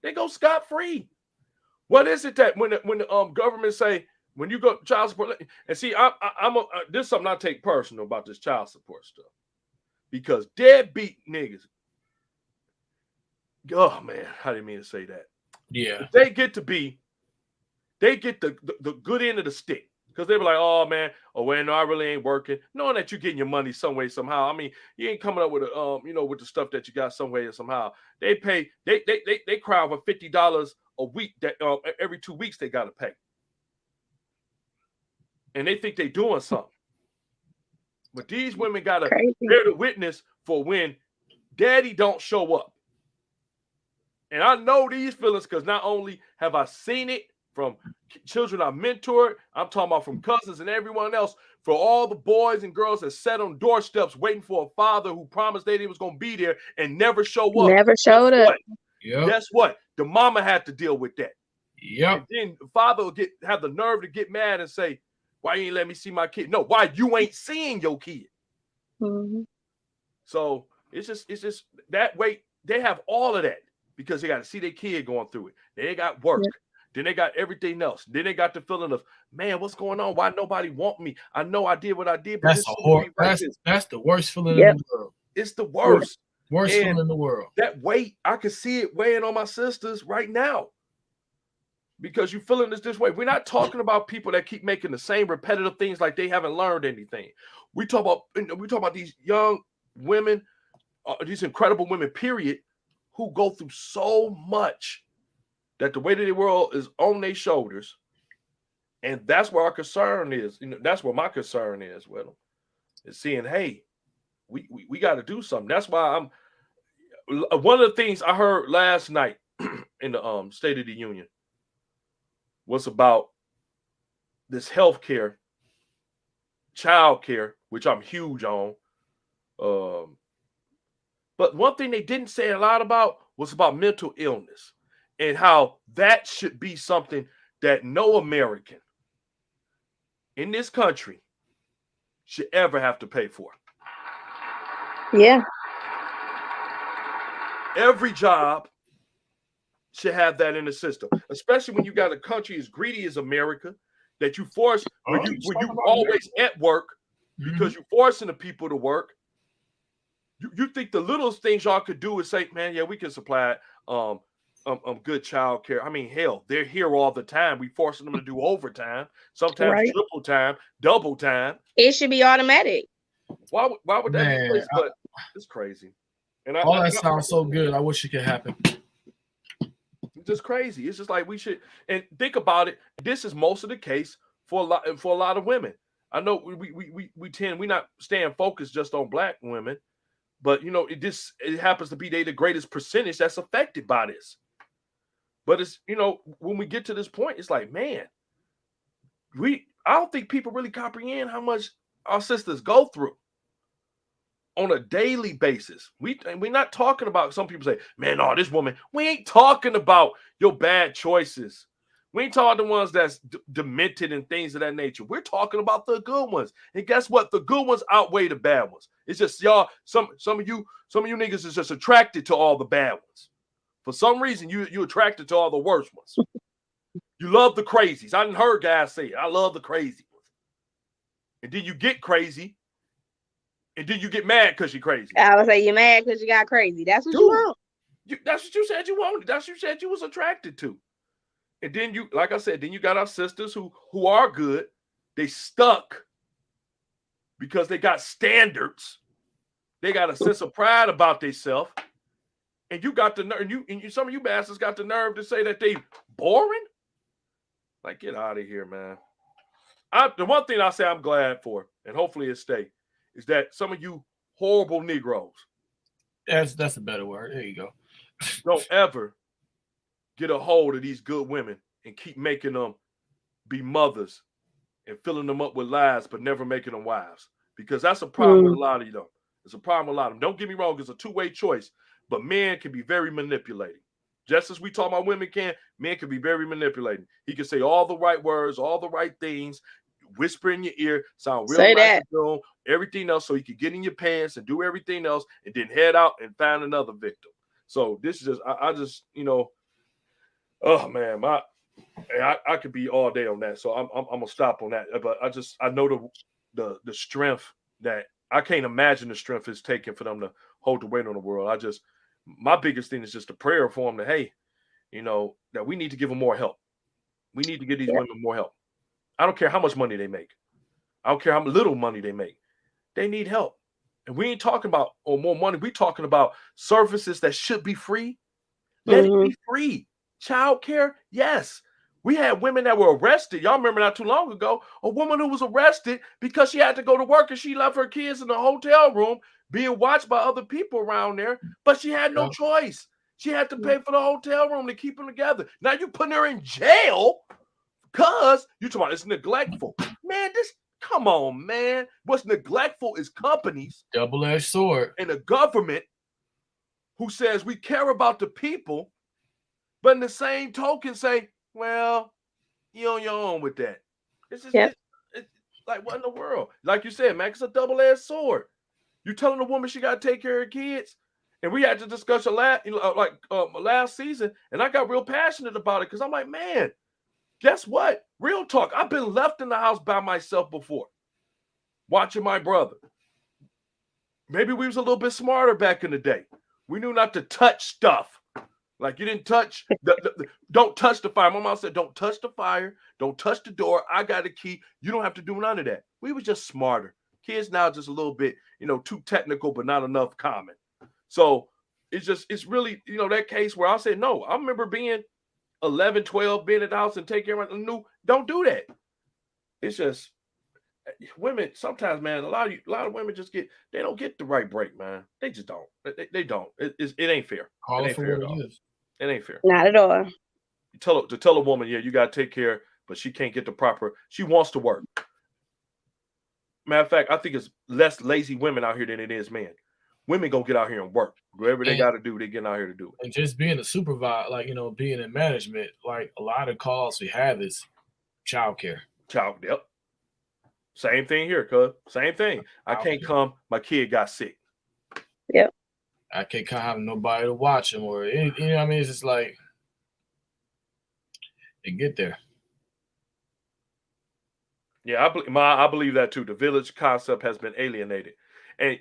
They go scot-free. What is it that when the government say, when you go child support, and see, this is something I take personal about this child support stuff, because deadbeat niggas. Oh man, I didn't mean to say that. Yeah, they get the good end of the stick, because they be like, oh man, well, no, I really ain't working, knowing that you're getting your money some way somehow. I mean, you ain't coming up with with the stuff that you got some way or somehow. They pay, they cry over $50 a week that every 2 weeks they got to pay. And they think they doing something. But these women got to bear the witness for when daddy don't show up. And I know these feelings because not only have I seen it from children I mentored, I'm talking about from cousins and everyone else, for all the boys and girls that sat on doorsteps waiting for a father who promised that he was going to be there and never show up. Never showed up. Guess what? The mama had to deal with that. Yep. And then the father will have the nerve to get mad and say, why you ain't let me see my kid? No, why you ain't seeing your kid? Mm-hmm. So it's just that way. They have all of that because they got to see their kid going through it. They got work. Yep. Then they got everything else. Then they got the feeling of, man, what's going on? Why nobody want me? I know I did what I did, but that's the worst feeling in the world. It's the worst. Worst feeling in the world. That weight, I can see it weighing on my sisters right now. Because you're feeling this way. We're not talking about people that keep making the same repetitive things like they haven't learned anything. We talk about these young women, these incredible women, period, who go through so much that the weight of the world is on their shoulders. And that's where our concern is. That's where my concern is with them. Is seeing, hey, we got to do something. That's why one of the things I heard last night in the State of the Union was about this healthcare, child care, which I'm huge on. But one thing they didn't say a lot about was about mental illness and how that should be something that no American in this country should ever have to pay for. Yeah. Every job should have that in the system, especially when you got a country as greedy as America, that you force where you always at work because you're forcing the people to work. You think the littlest things y'all could do is say, man, yeah, we can supply good child care. I mean, hell, they're here all the time. We forcing them to do overtime, sometimes triple time, double time. It should be automatic. Why would that be place? But it's crazy. And all that sounds so good. I wish it could happen. It's just crazy. It's just like we should, and think about it. This is most of the case for a lot of women. I know we're not staying focused just on Black women, but it happens to be the greatest percentage that's affected by this. But it's when we get to this point, it's like, man, I don't think people really comprehend how much our sisters go through on a daily basis. We're not talking about, some people say, man, no, this woman. We ain't talking about your bad choices. We ain't talking the ones that's demented and things of that nature. We're talking about the good ones. And guess what? The good ones outweigh the bad ones. It's just y'all, some of you niggas is just attracted to all the bad ones For some reason, you attracted to all the worst ones. You love the crazies. I didn't heard guys say it. I love the crazy ones. And then you get crazy. And then you get mad because you're crazy. I would say you're mad because you got crazy. That's what you want. That's what you said you wanted. That's what you said you was attracted to. And then you, like I said, then you got our sisters who are good. They stuck because they got standards. They got a sense of pride about themselves. And you got the nerve, and some of you bastards got the nerve to say that they boring. Like, get out of here, man. The one thing I say I'm glad for, and hopefully it stay, is that some of you horrible Negroes. That's a better word. There you go. Don't ever get a hold of these good women and keep making them be mothers and filling them up with lies, but never making them wives. Because that's a problem with a lot of them. It's a problem with a lot of them. Don't get me wrong, it's a two-way choice, but men can be very manipulating. Just as we talk about women men can be very manipulating. He can say all the right words, all the right things, whisper in your ear, sound real nice, everything else, so he could get in your pants and do everything else, and then head out and find another victim. So this is just, I just, oh man, I could be all day on that. So I'm gonna stop on that. But I know the strength that I can't imagine the strength it's taking for them to hold the weight on the world. My biggest thing is just a prayer for them that, hey, that we need to give them more help. We need to give these women more help. I don't care how much money they make. I don't care how little money they make. They need help. And we ain't talking about more money. We're talking about services that should be free. Let it be free. Child care, yes. We had women that were arrested. Y'all remember not too long ago, a woman who was arrested because she had to go to work and she left her kids in the hotel room being watched by other people around there, but she had no choice. She had to pay for the hotel room to keep them together. Now you putting her in jail because you talking about it's neglectful. Man, come on, man. What's neglectful is companies, double-edged sword, and a government who says we care about the people, but in the same token say, well, you're on your own with that. It's like, what in the world? Like you said, man, it's a double-edged sword. You telling a woman she got to take care of her kids, and we had to discuss last season, and I got real passionate about it because I'm like, man, guess what? Real talk. I've been left in the house by myself before, watching my brother. Maybe we was a little bit smarter back in the day. We knew not to touch stuff. Like you didn't touch, don't touch the fire. My mom said, don't touch the fire. Don't touch the door. I got a key. You don't have to do none of that. We were just smarter. Kids now just a little bit, too technical, but not enough common. So it's really, that case where I said, no, I remember being 11, 12, being at the house and taking care of my don't do that. It's just women sometimes, man, a lot of women they don't get the right break, man. They just don't. They don't. It ain't fair. It ain't fair at all. It ain't fair. Not at all. To tell a woman, yeah, you got to take care, but she can't get the proper, she wants to work. Matter of fact, I think it's less lazy women out here than it is men. Women gonna get out here and work. Whatever they got to do, they get out here to do it. And just being a supervisor, being in management, like a lot of calls we have is childcare. Yep. Same thing here, cuz. Same thing. I can't come. My kid got sick. Yep. I can't have nobody to watch him or anything. I mean, it's just like they get there. Yeah, I believe that too. The village concept has been alienated, and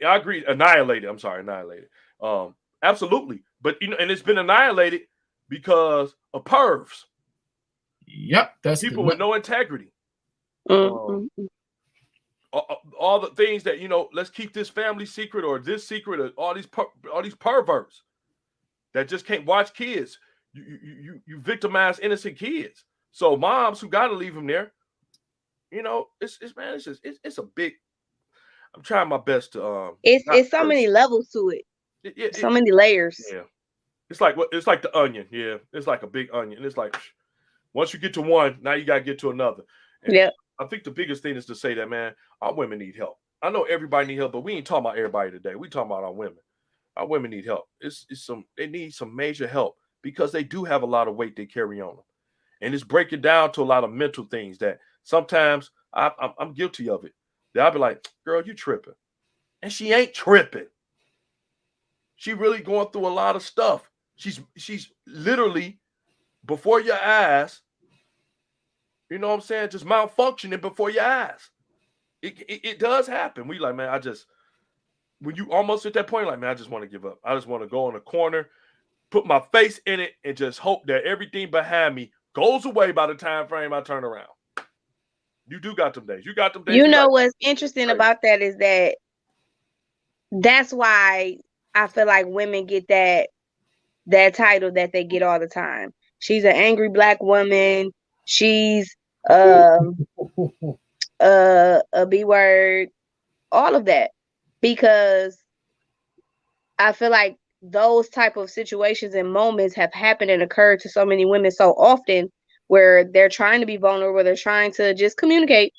I agree. Annihilated. I'm sorry, annihilated. Absolutely, but and it's been annihilated because of pervs. Yep, that's people with no integrity. Mm-hmm. All the things that let's keep this family secret or this secret, or all these perverts that just can't watch kids. You victimize innocent kids. So moms who got to leave them there. It's a big. I'm trying my best to. It's so many levels to it. So many layers. Yeah, it's like the onion. Yeah, it's like a big onion. It's like once you get to one, now you gotta get to another. Yeah. I think the biggest thing is to say that, man, our women need help. I know everybody need help, but we ain't talking about everybody today. We talking about our women. Our women need help. They need some major help because they do have a lot of weight they carry on them, and it's breaking down to a lot of mental things that. Sometimes I'm guilty of it. That I'll be like, girl, you tripping. And she ain't tripping. She really going through a lot of stuff. She's literally before your eyes. You know what I'm saying? Just malfunctioning before your eyes. It does happen. We like, man, when you almost at that point, like, man, I just want to give up. I just want to go in a corner, put my face in it, and just hope that everything behind me goes away by the time frame I turn around. You do got them days. You got them days. You know what's interesting about that is that's why I feel like women get that title that they get all the time. She's an angry black woman. She's a B word, all of that, because I feel like those type of situations and moments have happened and occurred to so many women so often, where they're trying to be vulnerable, they're trying to just communicate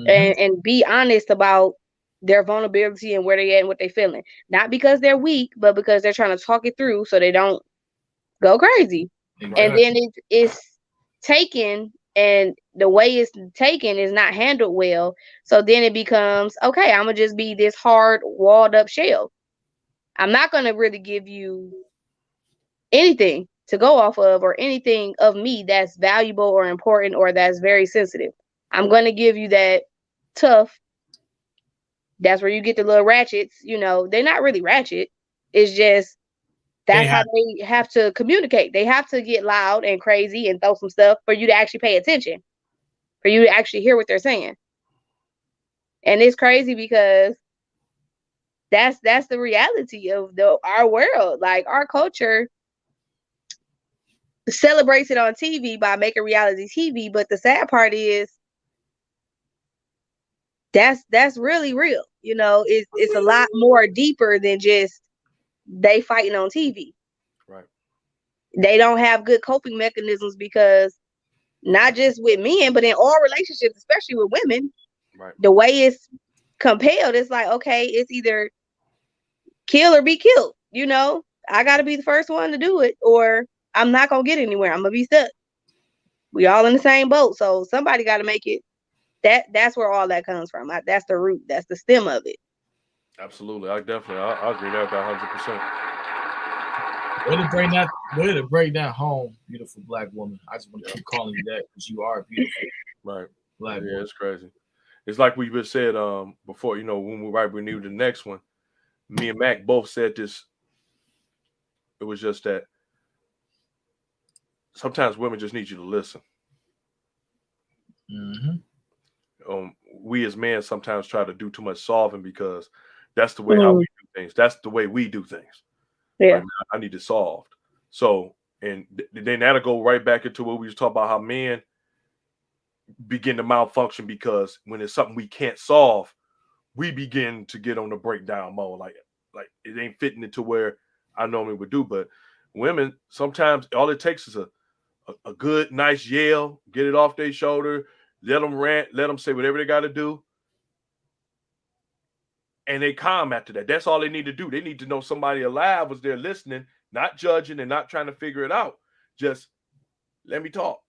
and be honest about their vulnerability and where they at and what they feeling. Not because they're weak, but because they're trying to talk it through so they don't go crazy. Exactly. And then it's taken, and the way it's taken is not handled well. So then it becomes, okay, I'm gonna just be this hard walled up shell. I'm not gonna really give you anything to go off of, or anything of me that's valuable or important or that's very sensitive. I'm gonna give you that tough. That's where you get the little ratchets. They're not really ratchet. It's just that's how they have to communicate. They have to get loud and crazy and throw some stuff for you to actually pay attention, for you to actually hear what they're saying. And it's crazy because that's the reality of our world. Like, our culture celebrates it on TV by making reality TV, but the sad part is that's really real. It's a lot more deeper than just they fighting on TV. Right. They don't have good coping mechanisms, because not just with men, but in all relationships, especially with women, right, the way it's compelled, it's like, okay, it's either kill or be killed. I got to be the first one to do it, or I'm not going to get anywhere. I'm going to be stuck. We all in the same boat. So somebody got to make it. That's where all that comes from. That's the root. That's the stem of it. Absolutely. I agree with that 100%. Way to break that home, beautiful black woman. I just want to keep calling you that because you are beautiful. Right. Black woman. It's crazy. It's like we just said before, when we knew the next one, me and Mac both said this. It was just that sometimes women just need you to listen. We as men sometimes try to do too much solving, because that's the way how we do things. That's the way we do things. Yeah. Like, I need it solved. So, and then that'll go right back into what we was talking about, how men begin to malfunction, because when it's something we can't solve, we begin to get on the breakdown mode. Like it ain't fitting into where I normally would do. But women, sometimes all it takes is a good, nice yell, get it off their shoulder, let them rant, let them say whatever they got to do, and they calm after that. That's all they need to do. They need to know somebody alive was there listening, not judging and not trying to figure it out. Just let me talk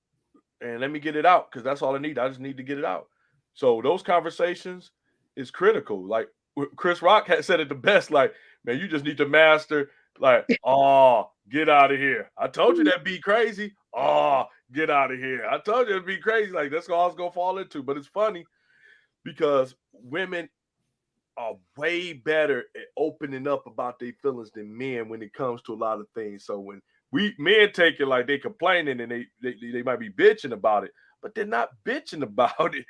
and let me get it out, because that's all I need. I just need to get it out. So those conversations is critical. Like Chris Rock had said it the best. Like, man, you just need to master, like, oh, get out of here. I told you that'd be crazy. Oh, get out of here. I told you it'd be crazy. Like, that's all I was going to fall into. But it's funny because women are way better at opening up about their feelings than men when it comes to a lot of things. So when men take it like they complaining and they might be bitching about it, but they're not bitching about it.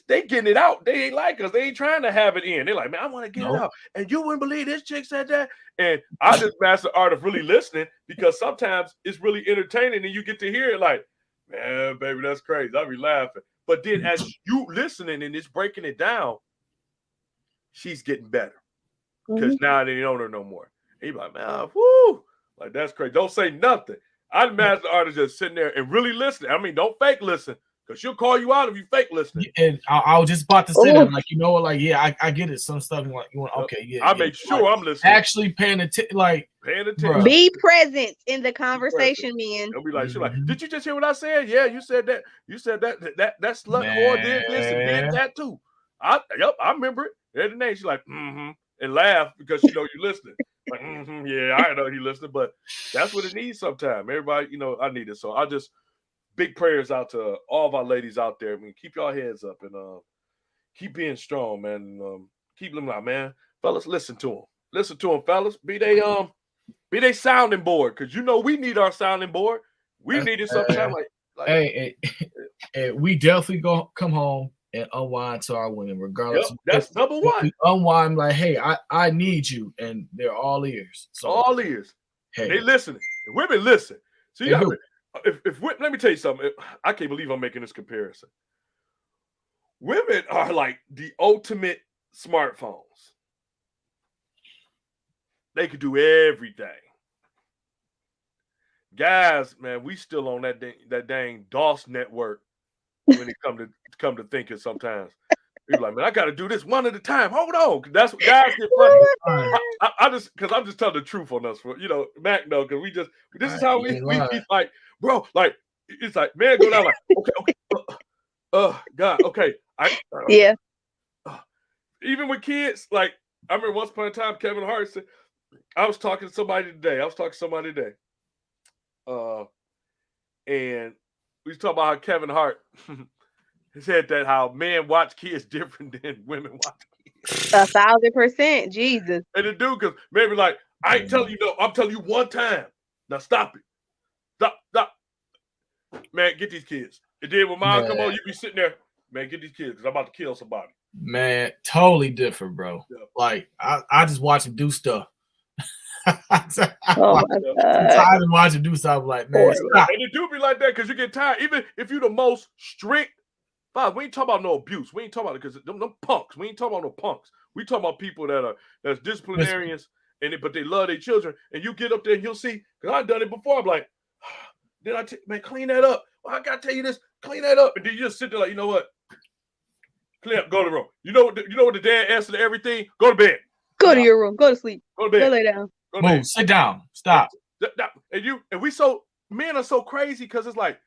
They getting it out. They ain't like us. They ain't trying to have it in. They're like, man, I want to get it out. And you wouldn't believe this chick said that. And I just master the art of really listening, because sometimes it's really entertaining and you get to hear it like, man, baby, that's crazy. I'll be laughing. But then as you listening and it's breaking it down, she's getting better, because now they don't know her no more. And you be like, man, whoo, like, that's crazy. Don't say nothing. I'd master the art of just sitting there and really listening. I mean, don't fake listen, because she'll call you out if you fake listening. And I was just about to say that, like, yeah, I get it. Some stuff, like, you want, okay, yeah. I make sure I'm listening. Actually paying attention, paying attention. Be present in the conversation, man. They'll be like, she's like, did you just hear what I said? Yeah, you said that. You said that slut whore did this and did that too. I remember it. There's the name. She's like, and laugh because you listening. Like, yeah, I know he listening, but that's what it needs sometimes. Everybody, I need it. So I just big prayers out to all of our ladies out there. I mean, keep y'all heads up and keep being strong, man. And, keep them out, man. Fellas, listen to them. Listen to them, fellas. Be they sounding board, because we need our sounding board. We need it sometimes. Hey, we definitely go come home and unwind to our women, regardless. Yep, that's number one. We unwind like, hey, I need you, and they're all ears. So all ears. Hey, they listening. And women listen. So you got if let me tell you something. I can't believe I'm making this comparison. Women are like the ultimate smartphones. They could do everything. Guys, man, we still on that dang DOS network when it come to thinking sometimes. People like, man, I got to do this one at a time. Hold on. That's what guys get funny. I'm just telling the truth on us. Mac, no, because this is how we be like, bro, like, it's like, man, go down like, okay, God, okay. Yeah. Even with kids, like, I remember once upon a time, Kevin Hart said, I was talking to somebody today. And we was talking about how Kevin Hart said that how men watch kids different than women watch kids. 1,000%, Jesus. And the dude, because maybe like, I ain't telling you no, I'm telling you one time. Now stop it. Stop. Man, get these kids. And then when mom come on, you be sitting there, man, get these kids, because I'm about to kill somebody. Man, totally different, bro. Yeah. Like, I just watch him do stuff. I'm tired of watching do stuff. Like, man, stop. And it do be like that because you get tired. Even if you're the most strict, we ain't talking about no abuse. We ain't talking about it because them punks. We ain't talking about no punks. We talking about people that's disciplinarians but they love their children. And you get up there and you'll see, because I've done it before. I'm like, man, clean that up. Well, I gotta tell you this, clean that up. And then you just sit there like, you know what? Clean up, go to the room. You know what the dad answer to everything? Go to bed. Go to your room. Go to sleep. Go to bed. Go lay down. Move. Sit down. Stop. Men are so crazy because it's like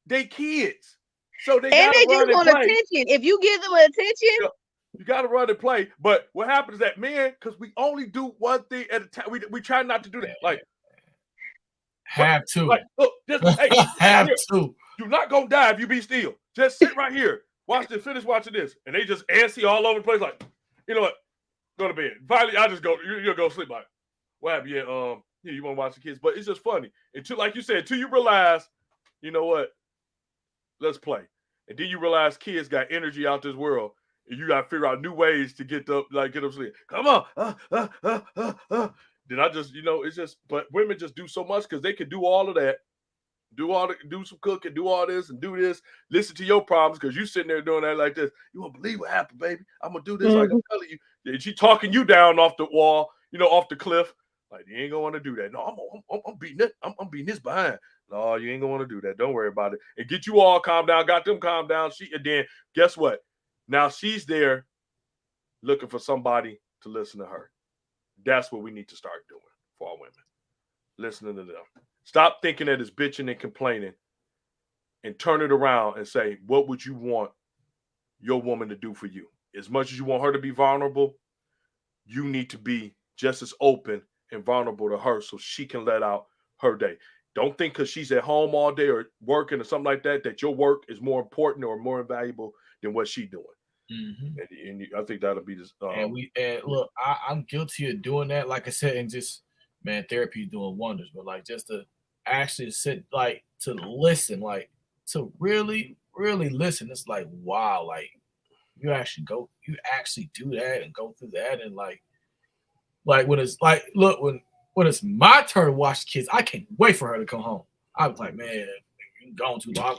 they kids, so they just want attention. If you give them attention, you got to run and play. But what happens is that men, because we only do one thing at a time. We try not to do that. Like have to. Like, look, have to. You're not gonna die if you be still. Just sit right here. Watch this. Finish watching this, and they just antsy all over the place. Like, you know what? Go to bed. Finally, I just go. You'll go sleep. Like, what happened? Yeah, you want to watch the kids, but it's just funny. Until, like you said, until you realize, you know what? Let's play, and then you realize kids got energy out this world, and you got to figure out new ways to get them sleep. Come on, Then I just, it's just. But women just do so much because they can do all of that, do some cooking, do all this and do this. Listen to your problems because you sitting there doing that like this. You won't believe what happened, baby. I'm gonna do this like I'm telling you. And she talking you down off the wall, off the cliff. Like, you ain't gonna want to do that. No, I'm beating it. I'm beating this behind. No, you ain't gonna want to do that. Don't worry about it. And get you all calmed down. Got them calmed down. And then guess what? Now she's there looking for somebody to listen to her. That's what we need to start doing for our women. Listening to them. Stop thinking that it's bitching and complaining, and turn it around and say, what would you want your woman to do for you? As much as you want her to be vulnerable, you need to be just as open and vulnerable to her so she can let out her day. Don't think because she's at home all day or working or something like that, that your work is more important or more valuable than what she's doing. Mm-hmm. And I think that'll be this. And look, I'm guilty of doing that. Like I said, and just, man, therapy is doing wonders. But like, just to actually sit, like, to listen, like, to really, really listen. It's like, wow, like, you actually do that and go through that. And like when it's like, look, when it's my turn to watch the kids, I can't wait for her to come home. I was like, man, you gone too long.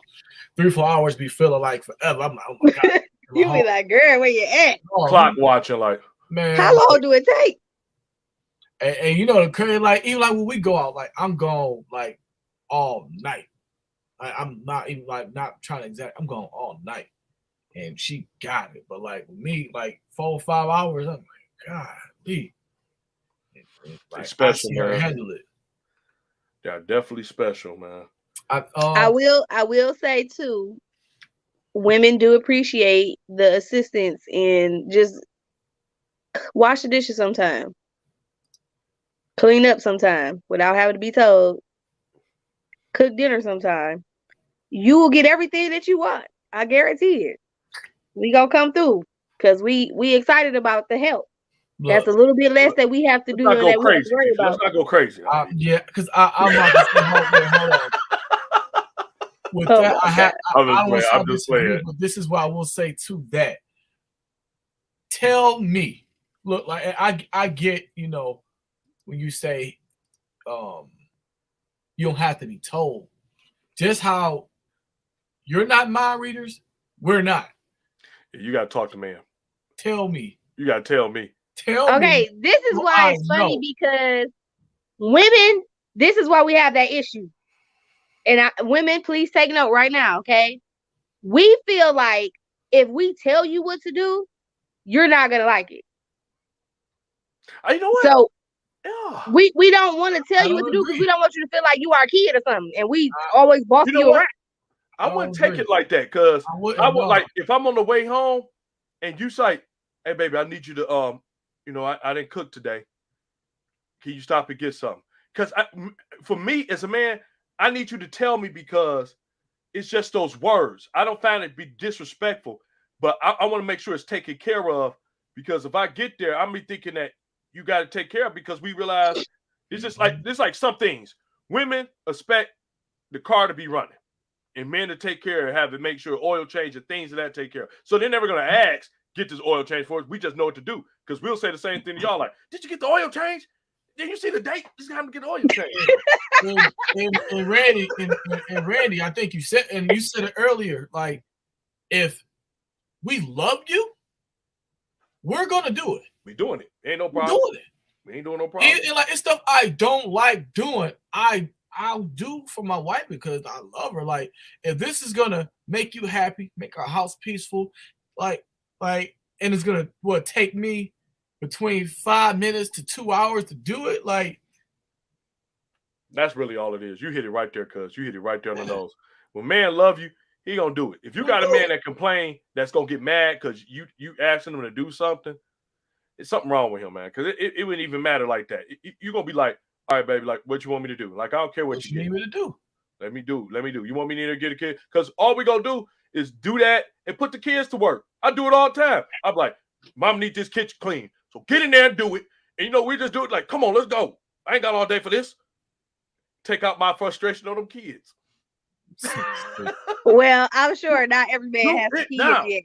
3-4 hours be feeling like forever. I'm like, oh my God. You be like, girl, where you at? Clock watching, like, man. How long do it take? And you know, the crazy, like, even like when we go out, like, I'm gone like all night. I'm not even like not trying to I'm going all night. And she got it. But like with me, like 4 or 5 hours, I'm like, God, Lee. Like, it's special, I see her man. handle it. Yeah, definitely special, man. I will say too, women do appreciate the assistance in just wash the dishes sometime. Clean up sometime without having to be told. Cook dinner sometime. You will get everything that you want. I guarantee it. We gonna come through because we excited about the help. That's a little bit less that we have to Let's do not and go that we have to crazy. worry Let's about. not go crazy. Yeah, because I'm about to say, hold on. With that, I'm just playing. But this is what I will say to that. Tell me, look, like I get, when you say you don't have to be told. Just how you're not mind readers, we're not. You gotta talk to man. Tell me. You gotta tell me. Okay, this is why it's funny because women, this is why we have that issue. And women, please take note right now, okay? We feel like if we tell you what to do, you're not gonna like it. You know what? So yeah. we don't want to tell you what to do because we don't want you to feel like you are a kid or something, and we always boss you around. I wouldn't take it like that because I would like if I'm on the way home and you say, "Hey, baby, I need you to I didn't cook today. Can you stop and get something?" Because for me as a man, I need you to tell me because it's just those words. I don't find it be disrespectful, but I want to make sure it's taken care of because if I get there, I'm be thinking that you got to take care of because we realize it's just like there's like some things. Women expect the car to be running and men to take care of have to make sure oil change and things of that take care of. So they're never going to ask, get this oil change for us. We just know what to do because we'll say the same thing to y'all like, did you get the oil change? Did you see the date? Just have to get the oil change. and Randy, I think you said it earlier, like if we love you, we're gonna do it. We doing it. Ain't no problem. We're doing it. We ain't doing no problem. And like it's stuff I don't like doing. I'll do for my wife because I love her. Like if this is gonna make you happy, make our house peaceful, like, and it's gonna take me between 5 minutes to 2 hours to do it. Like that's really all it is. You hit it right there, cuz you hit it right there on the nose. When man love you, he gonna do it. If you got a man that complain, that's gonna get mad because you asking him to do something, it's something wrong with him, man. Because it wouldn't even matter like that. You're gonna be like, all right, baby, like what you want me to do? Like I don't care what you need me to do. Let me do. You want me to get a kid? Because all we gonna do is do that and put the kids to work. I do it all the time. I'm like, mom need this kitchen clean. So get in there and do it. And we just do it like, come on, let's go. I ain't got all day for this. Take out my frustration on them kids. Well, I'm sure not every man has kids yet.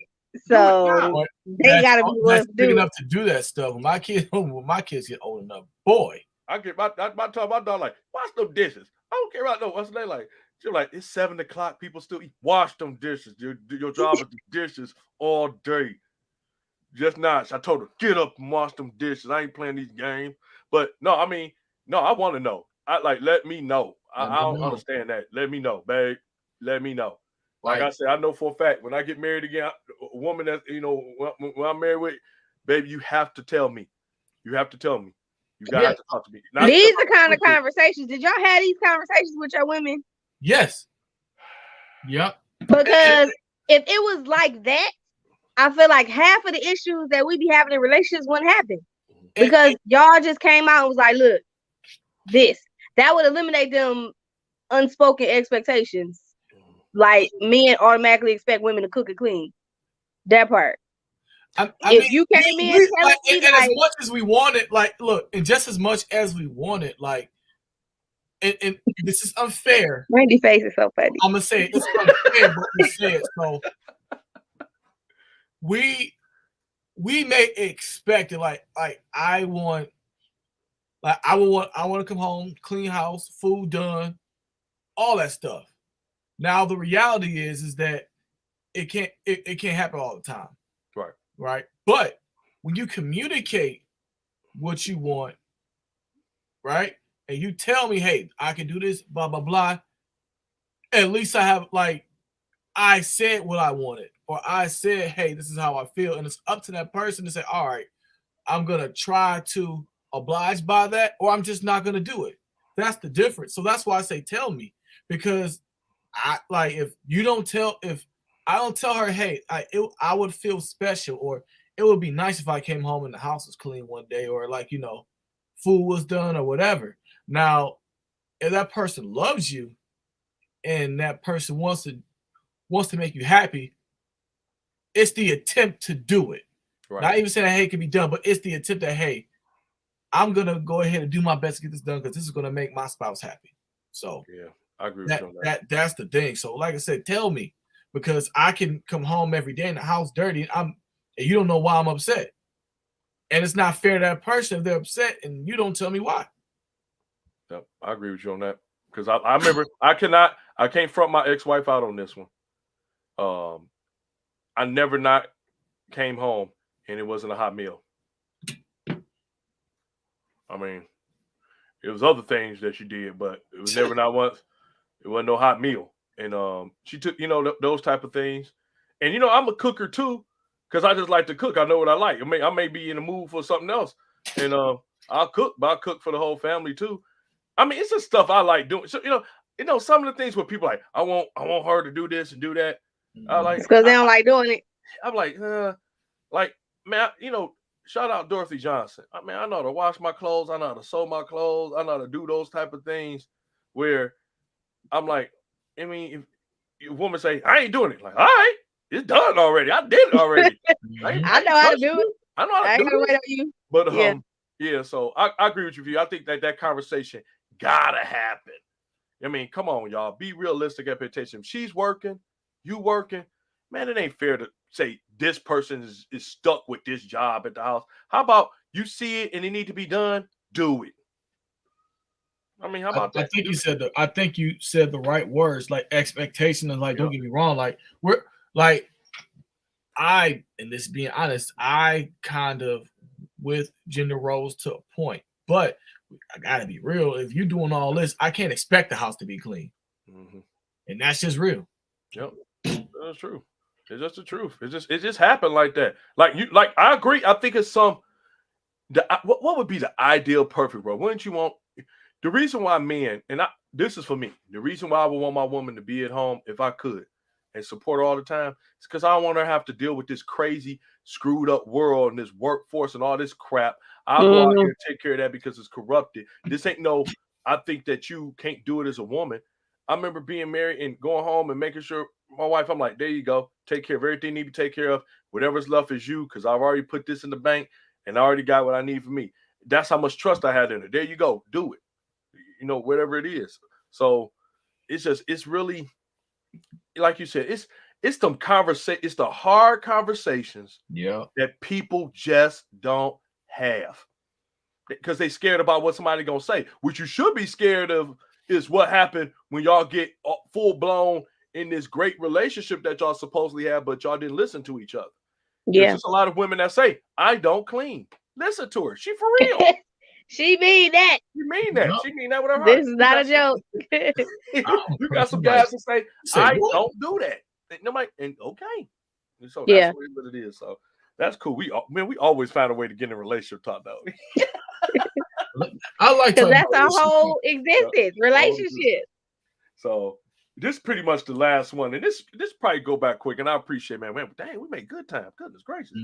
So they gotta be that's big enough to do that stuff. When my kids get old enough, boy. I get my dog like, wash them dishes. I don't care about no what's they like. You're like, it's 7 o'clock. People still eat. Wash them dishes. Your job is the dishes all day. Just not. I told her, get up and wash them dishes. I ain't playing these games. But no, I mean, no, I want to know. Let me know. I don't understand that. Let me know, babe. Let me know. Like I said, I know for a fact when I get married again, a woman that when I'm married with, baby, you have to tell me. You have to tell me. You gotta have to talk to me. These are kind of conversations. Did y'all have these conversations with your women? Yes. Yep. Because if it was like that, I feel like half of the issues that we be having in relationships wouldn't happen. Because y'all just came out and was like, look, that would eliminate them unspoken expectations. Like men automatically expect women to cook and clean. That part. If you came in telling me and as much as we want it, like, look, and just as much as we want it, like, and this is unfair. Randy's face is so funny. I'm gonna say it. It's unfair, but we say it. So we may expect it. Like I want to come home, clean house, food done, all that stuff. Now the reality is that it can't happen all the time. Right. But when you communicate what you want, right, and you tell me, hey, I can do this, blah, blah, blah, at least I have, like, I said what I wanted, or I said, hey, this is how I feel. And it's up to that person to say, all right, I'm going to try to oblige by that, or I'm just not going to do it. That's the difference. So that's why I say, tell me, because if I don't tell her, hey, I would feel special, or it would be nice if I came home and the house was clean one day, or food was done or whatever. Now, if that person loves you and that person wants to make you happy, it's the attempt to do it. Right. Not even saying that, hey, it can be done, but it's the attempt that, hey, I'm going to go ahead and do my best to get this done because this is going to make my spouse happy. So yeah, I agree with you on that. That's the thing. So like I said, tell me, because I can come home every day and the house dirty and you don't know why I'm upset. And it's not fair to that person if they're upset and you don't tell me why. Yep, I agree with you on that. Because I remember I can't front my ex-wife out on this one. I never not came home and it wasn't a hot meal. I mean, it was other things that she did, but it was never not once. It wasn't no hot meal. And she took, those type of things. And, I'm a cooker too, because I just like to cook. I know what I like. I may be in the mood for something else. And I'll cook, but I'll cook for the whole family too. I mean, it's just stuff I like doing. So, some of the things where people like, I want her to do this and do that. I like, because they don't like doing it. I'm like, man, shout out Dorothy Johnson. I mean, I know how to wash my clothes. I know how to sew my clothes. I know how to do those type of things where I'm like, I mean, if a woman say, I ain't doing it. Like, all right, it's done already. I did it already. I know how to do it. I know how to do it. Wait on you. But yeah, so I agree with you. I think that conversation gotta happen. I mean, come on, y'all. Be realistic expectation. She's working, you working. Man, it ain't fair to say this person is stuck with this job at the house. How about you see it and it need to be done? Do it. I mean, how about that? I think you said the right words, like expectation, and like, don't get me wrong, like we're like and this being honest, I kind of with gender roles to a point, but I gotta be real. If you're doing all this, I can't expect the house to be clean, and that's just real. Yep, that's true. It's just the truth. It just happened like that. Like I agree. I think it's what would be the ideal perfect role? Wouldn't you want? The reason why men, and this is for me, the reason why I would want my woman to be at home if I could and support her all the time is because I don't want her to have to deal with this crazy, screwed up world and this workforce and all this crap. I'll go out here and take care of that because it's corrupted. This ain't I think that you can't do it as a woman. I remember being married and going home and making sure my wife, I'm like, there you go. Take care of everything you need to take care of. Whatever's left is you because I've already put this in the bank and I already got what I need for me. That's how much trust I had in her. There you go. Do it. Whatever it is. So it's really, like you said, it's it's the hard conversations that people just don't have because they scared about what somebody gonna say. What you should be scared of is what happened when y'all get full blown in this great relationship that y'all supposedly have, but y'all didn't listen to each other. Yeah. There's just a lot of women that say, I don't clean. Listen to her. She for real. She mean that. You mean that. She mean that with her heart. This is not a joke. You got some guys that say, I don't do that. And okay. So that's what it is. So that's cool. We always find a way to get in a relationship talk though. I like because that's our whole existence, relationship. So this is pretty much the last one. And this probably go back quick. And I appreciate, man, dang, we made good time. Goodness gracious.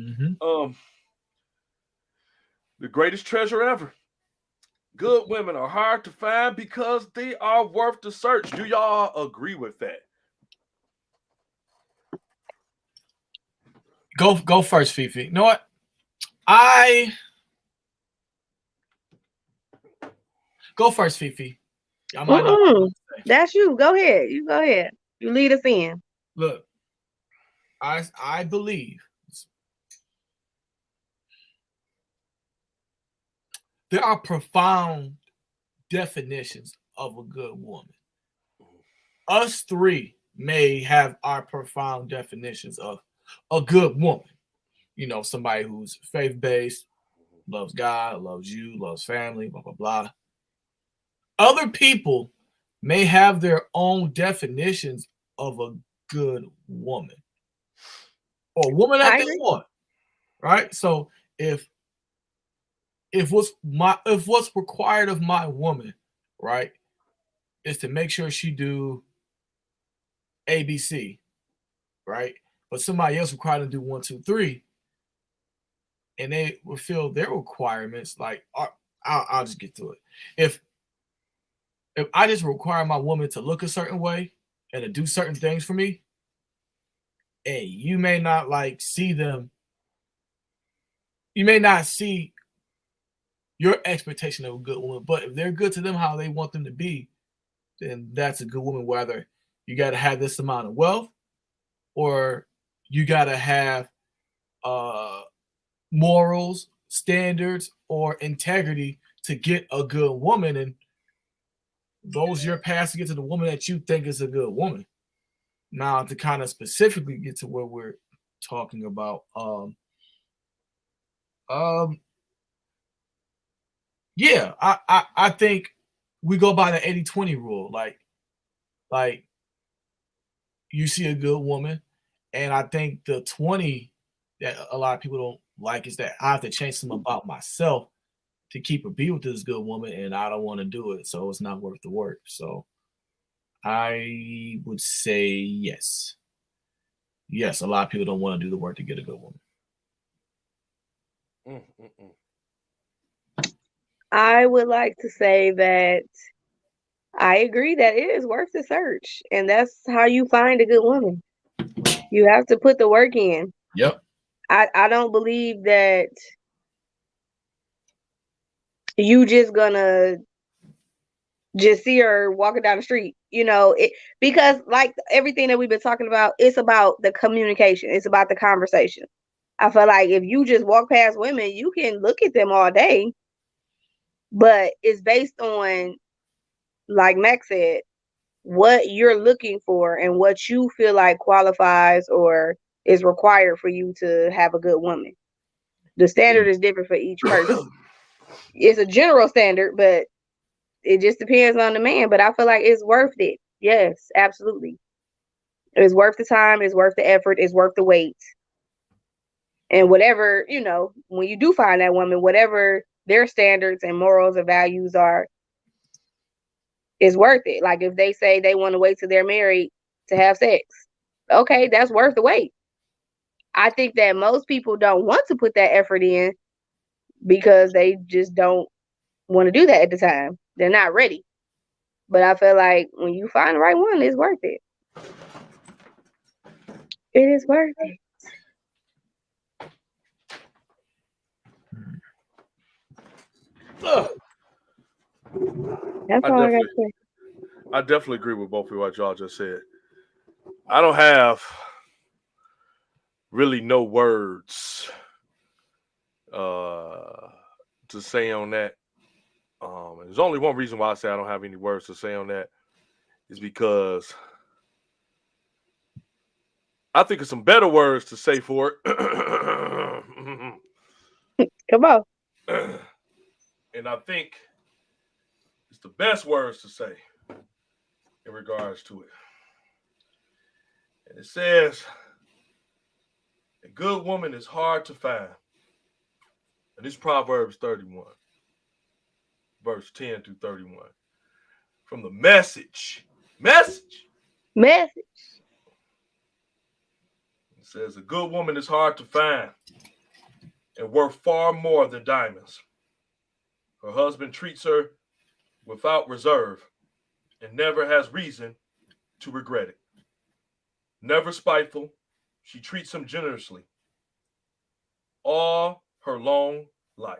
The greatest treasure ever. Good women are hard to find because they are worth the search. Do y'all agree with that? Go first, Fifi. You know what? Go first, Fifi. That's you. Go ahead. You go ahead. You lead us in. Look, I believe there are profound definitions of a good woman. Us three may have our profound definitions of a good woman. Somebody who's faith-based, loves God, loves you, loves family, blah, blah, blah. Other people may have their own definitions of a good woman or a woman that they want, right? So if what's required of my woman, right, is to make sure she do ABC, right? But somebody else required to do 1, 2, 3, and they fulfill their requirements. Like I'll just get to it. If I just require my woman to look a certain way and to do certain things for me, and you may not see them, you may not see your expectation of a good woman, but if they're good to them how they want them to be, then that's a good woman. Whether you got to have this amount of wealth or you got to have morals, standards, or integrity to get a good woman, and those your paths to get to the woman that you think is a good woman. Now, to kind of specifically get to what we're talking about, yeah, I think we go by the 80-20 rule. Like you see a good woman, and I think the 20 that a lot of people don't like is that I have to change something about myself to keep or be with this good woman, and I don't want to do it, so it's not worth the work. So I would say yes. Yes, a lot of people don't want to do the work to get a good woman. I would like to say that I agree that it is worth the search, and that's how you find a good woman. You have to put the work in. Yep. I don't believe that you just gonna just see her walking down the street, because like everything that we've been talking about, it's about the communication. It's about the conversation. I feel like if you just walk past women, you can look at them all day, but it's based on, like Max said, what you're looking for and what you feel like qualifies or is required for you to have a good woman. The standard is different for each person. It's a general standard, but it just depends on the man. But I feel like it's worth it. Yes, absolutely. It's worth the time. It's worth the effort. It's worth the wait. And whatever, when you do find that woman, whatever their standards and morals and values are, is worth it. Like if they say they want to wait till they're married to have sex, okay, that's worth the wait. I think that most people don't want to put that effort in because they just don't want to do that at the time. They're not ready. But I feel like when you find the right one, it's worth it. It is worth it. That's all I got to say. I definitely agree with both of what y'all just said. I don't have really no words to say on that. There's only one reason why I say I don't have any words to say on that is because I think of some better words to say for it. Come on. And I think it's the best words to say in regards to it. And it says, a good woman is hard to find. And this Proverbs 31, verse 10 through 31. From the Message. It says, a good woman is hard to find and worth far more than diamonds. Her husband treats her without reserve and never has reason to regret it. Never spiteful, she treats him generously all her long life.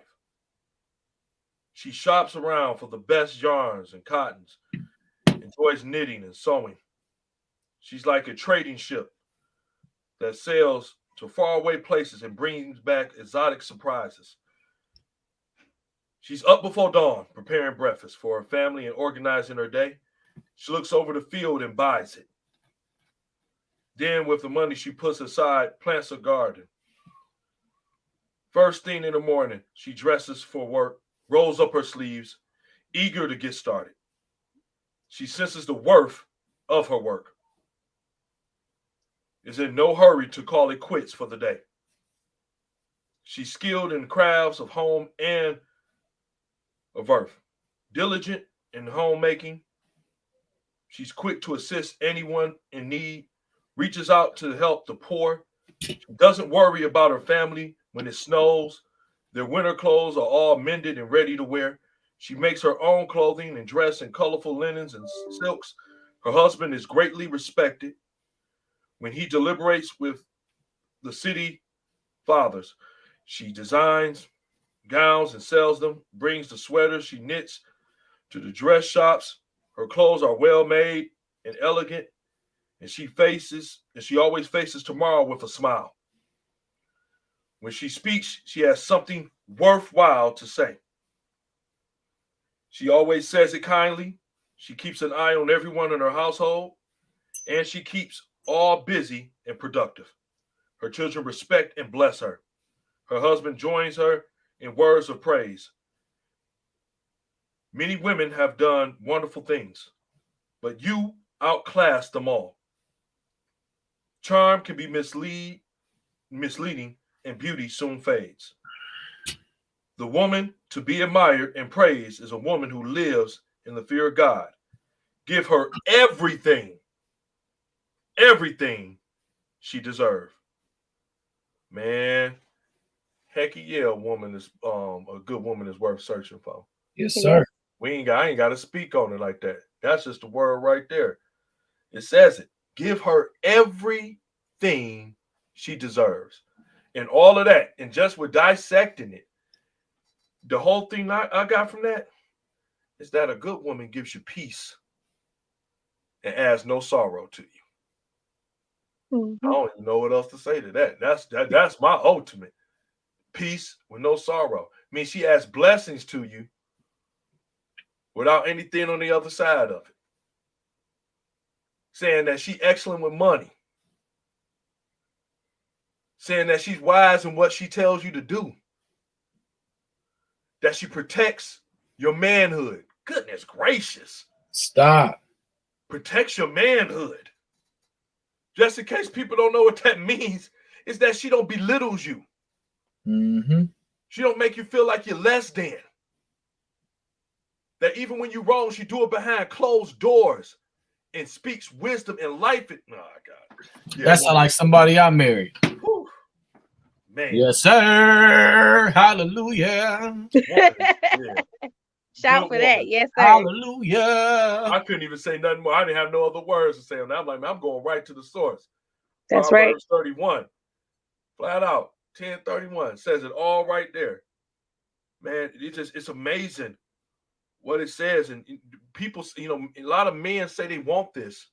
She shops around for the best yarns and cottons, enjoys knitting and sewing. She's like a trading ship that sails to faraway places and brings back exotic surprises. She's up before dawn, preparing breakfast for her family and organizing her day. She looks over the field and buys it. Then, with the money she puts aside, plants a garden. First thing in the morning, she dresses for work, rolls up her sleeves, eager to get started. She senses the worth of her work, is in no hurry to call it quits for the day. She's skilled in crafts of home and of earth, diligent in homemaking. She's quick to assist anyone in need, reaches out to help the poor. She doesn't worry about her family when it snows, Their winter clothes are all mended and ready to wear. She makes her own clothing and dress in colorful linens and silks. Her husband is greatly respected. When he deliberates with the city fathers, she designs gowns and sells them, brings the sweaters she knits to the dress shops. Her clothes are well made and elegant, and she always faces tomorrow with a smile. When she speaks, she has something worthwhile to say. She always says it kindly. She keeps an eye on everyone in her household, and she keeps all busy and productive. Her children respect and bless her. Her husband joins her in words of praise. Many women have done wonderful things, but you outclass them all. Charm can be misleading, and beauty soon fades. The woman to be admired and praised is a woman who lives in the fear of God. Give her everything she deserves. Man, heck yeah, a good woman is worth searching for. Yes, sir. I ain't got to speak on it like that. That's just the word right there. It says it. Give her everything she deserves. And all of that. And just with dissecting it, the whole thing I got from that is that a good woman gives you peace and adds no sorrow to you. Mm-hmm. I don't even know what else to say to that. That's my ultimate. Peace with no sorrow. I mean, she adds blessings to you without anything on the other side of it. Saying that she's excellent with money. Saying that she's wise in what she tells you to do. That she protects your manhood. Goodness gracious. Stop. Protects your manhood. Just in case people don't know what that means, is that she don't belittles you. Mm-hmm. She don't make you feel like you're less than. That even when you're wrong, she do it behind closed doors and speaks wisdom and life. Oh, God. Yeah, that sounds like somebody I married. Whew. Man. Yes, sir. Hallelujah. Shout for that. Yes, sir. Hallelujah. I couldn't even say nothing more. I didn't have no other words to say on that. I'm like, man, I'm going right to the source. That's Proverbs right. 31. Flat out. 10:31 says it all right there. Man, it's amazing what it says. And people, a lot of men say they want this.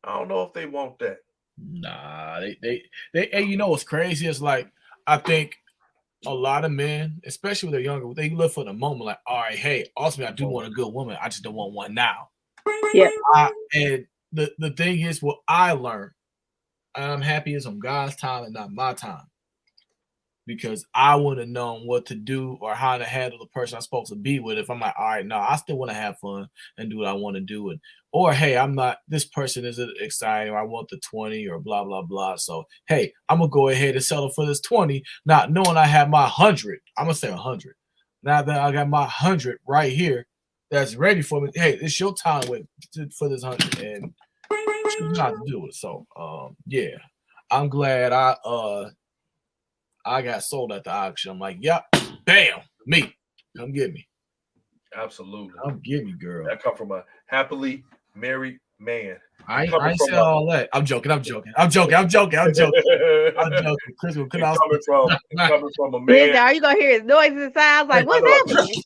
I don't know if they want that. Nah, they you know what's crazy? It's like, I think a lot of men, especially when they're younger, they live for the moment. Like, all right, hey, ultimately, I do want a good woman. I just don't want one now. Yeah. And the thing is, what I learned, I'm happy it's on God's time and not my time. Because I wouldn't have known what to do or how to handle the person I'm supposed to be with. If I'm like, all right, no, I still want to have fun and do what I want to do. Or, hey, this person isn't exciting, or I want the 20 or blah, blah, blah. So, hey, I'm going to go ahead and settle for this 20, not knowing I have my 100. I'm going to say 100. Now that I got my 100 right here that's ready for me, hey, it's your time for this 100. And choose not to do it. So, yeah, I'm glad I got sold at the auction. I'm like, yep, bam, me. Come get me. Absolutely. Come get me, girl. That come from a happily married man. I ain't say all that. I'm joking. Chris, coming from a man. Listen, are you gonna hear his noises inside? Like, what's happening?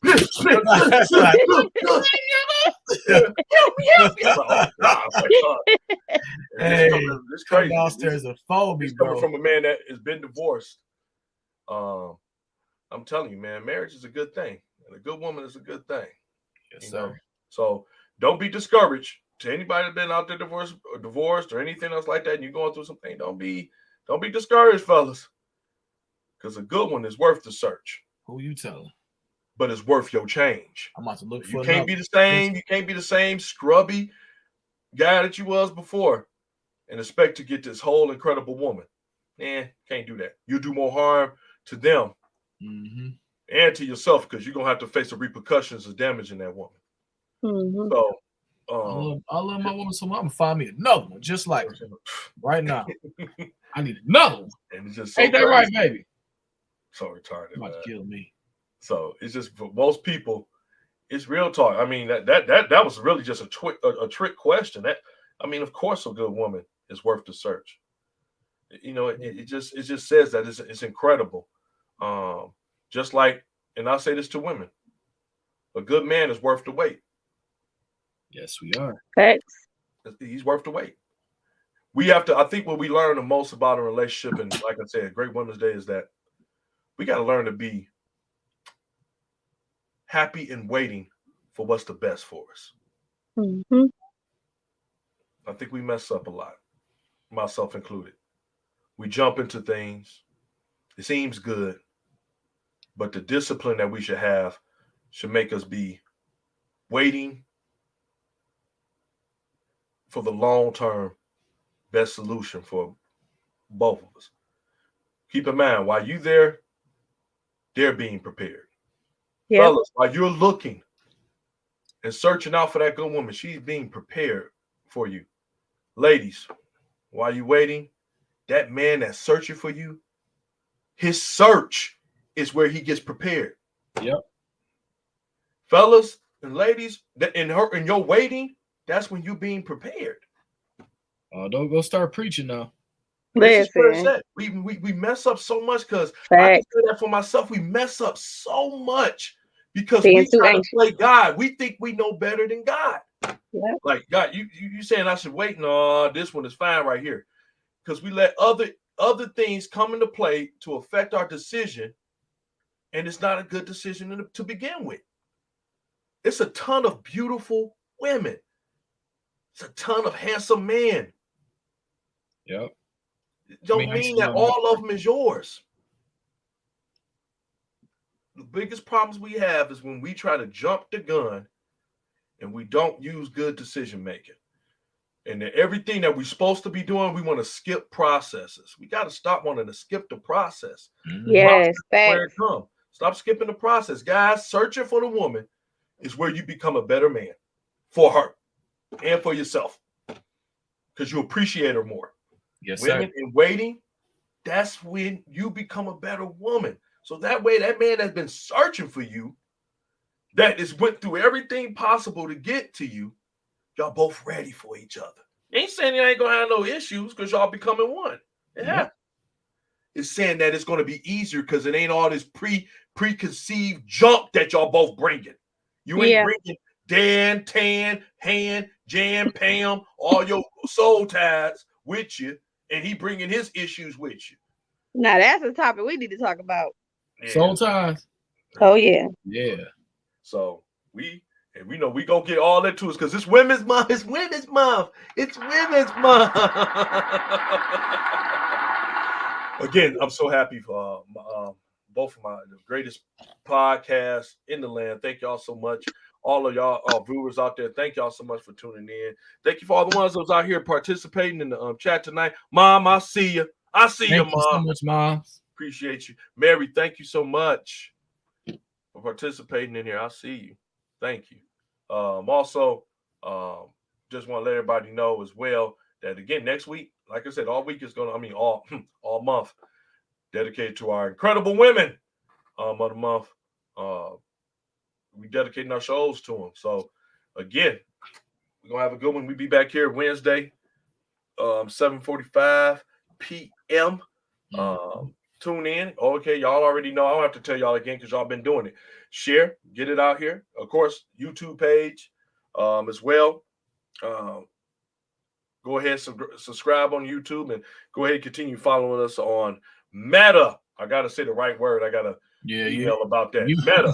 It's crazy. Downstairs a phobia, it's coming from a man that has been divorced. I'm telling you, man, marriage is a good thing, and a good woman is a good thing. Yes, sir. So don't be discouraged. To anybody that's been out there divorced or anything else like that, and you're going through something, don't be discouraged, fellas. Because a good one is worth the search. Who you telling? But it's worth your change. I'm about to look for. You can't be the same. You can't be the same scrubby guy that you was before, and expect to get this whole incredible woman. Can't do that. You do more harm to them and to yourself, because you're gonna have to face the repercussions of damaging that woman. Mm-hmm. So I love my woman, so I'm gonna find me another one just like her. Right now. I need another one. And it's just so ain't that crazy. right, baby? So retarded, man. Kill me. So it's just for most people, it's real talk. I mean, that was really just a trick question. That, I mean, of course, a good woman is worth the search. You know, it just says that it's incredible. Just like, and I'll say this to women, a good man is worth the wait. Yes, we are. Facts. He's worth the wait. We have to. I think what we learn the most about a relationship, and like I said, Great Women's Day, is that we got to learn to be happy and waiting for what's the best for us. Mm-hmm. I think we mess up a lot, myself included. We jump into things. It seems good, but the discipline that we should have should make us be waiting for the long-term best solution for both of us. Keep in mind, while you there, they're being prepared. Yep. Fellas, while you're looking and searching out for that good woman, she's being prepared for you. Ladies, while you're waiting, that man that's searching for you, his search is where he gets prepared. Yep. Fellas and ladies, in your waiting, that's when you're being prepared. Don't go start preaching now. This is where it's Listen. at. We mess up so much because I can Facts. say that for myself. We mess up so much because Being we too try to anxious. play God. We think we know better than God. Yep. Like, God, you saying I should wait? No, this one is fine right here. Because we let other things come into play to affect our decision, and it's not a good decision to begin with. It's a ton of beautiful women. It's a ton of handsome men. Yep. Don't mean that all of them is yours. The biggest problems we have is when we try to jump the gun and we don't use good decision making. And then everything that we're supposed to be doing, we want to skip processes. We got to stop wanting to skip the process. Yes. Where it Facts. comes. Stop skipping the process. Guys, searching for the woman is where you become a better man for her and for yourself because you appreciate her more. Yes, Women in waiting, that's when you become a better woman. So that way, that man that's been searching for you, that is went through everything possible to get to you, y'all both ready for each other. Ain't saying you ain't gonna have no issues because y'all becoming one. It happens. It's saying that it's gonna be easier because it ain't all this preconceived junk that y'all both bringing. You ain't bringing Dan, Tan, Han, Jan, Pam, all your soul ties with you, and he bringing his issues with you. Now that's a topic we need to talk about. Yeah. Soul ties. Oh yeah. Yeah. So we know we gonna get all into it because it's Women's Month. It's Women's Month. It's Women's Month. Again, I'm so happy for both of my greatest podcasts in the land. Thank y'all so much. All of y'all viewers out there, thank y'all so much for tuning in. Thank you for all the ones that was out here participating in the chat tonight. Mom, I see you. I see you, Mom. Thank you so much, Mom. Appreciate you. Mary, thank you so much for participating in here. I see you. Thank you. Also, just want to let everybody know as well that again next week, like I said, all week is all month dedicated to our incredible women of the month. We dedicating our shows to them. So again, we're gonna have a good one. We'll be back here Wednesday, 7:45 p.m. Tune in. Okay, y'all already know. I don't have to tell y'all again because y'all been doing it. Share, get it out here. Of course, YouTube page as well. Go ahead, subscribe on YouTube, and go ahead and continue following us on Meta. I gotta say the right word. I gotta email about that. Meta.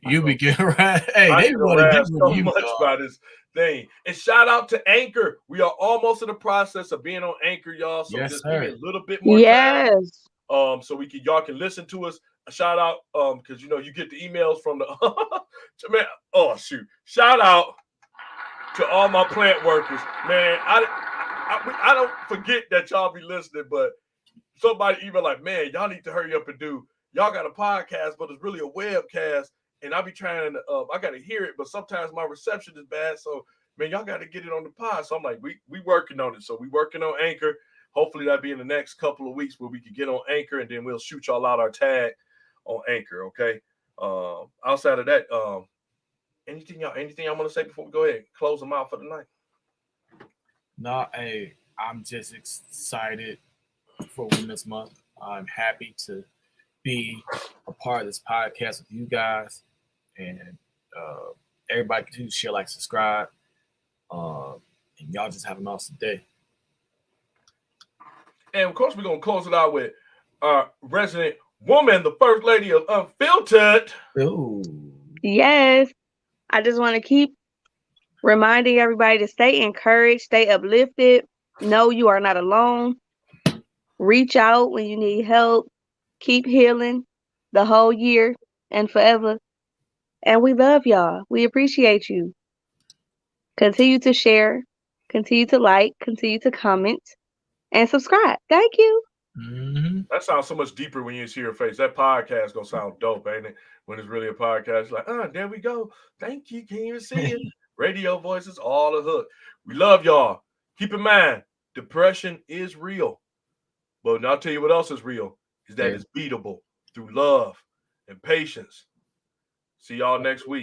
You be getting right. Hey, I they get want to harassed get so with you much by this thing. And shout out to Anchor. We are almost in the process of being on Anchor, y'all. So Yes, just sir. give me a little bit more time. Yes. So y'all can listen to us. A shout out, because you get the emails from the man. Oh shoot! Shout out to all my plant workers, man. I don't forget that y'all be listening, but somebody even like, man, y'all need to hurry up and do. Y'all got a podcast, but it's really a webcast, and I be trying to. I got to hear it, but sometimes my reception is bad. So man, y'all got to get it on the pod. So I'm like, we working on it. So we working on Anchor. Hopefully that'll be in the next couple of weeks where we can get on Anchor and then we'll shoot y'all out our tag on Anchor. Okay. Outside of that, anything y'all want to say before we go ahead and close them out for the night? No, hey, I'm just excited for Women's Month. I'm happy to be a part of this podcast with you guys, and everybody continue to share, like, subscribe, and y'all just have an awesome day. And of course, we're gonna close it out with our resident woman, the first lady of Unfiltered. Ooh. Yes. I just want to keep reminding everybody to stay encouraged, stay uplifted. Know you are not alone. Reach out when you need help. Keep healing the whole year and forever. And we love y'all. We appreciate you. Continue to share, continue to like, continue to comment, and subscribe. Thank you. Mm-hmm. That sounds so much deeper when you see her face. That podcast gonna sound dope, ain't it? When it's really a podcast, it's like, there we go. Thank you. Can't even see it. Radio voices, all the hook. We love y'all. Keep in mind, depression is real. But I'll tell you what else is real is that it's beatable through love and patience. See y'all next week.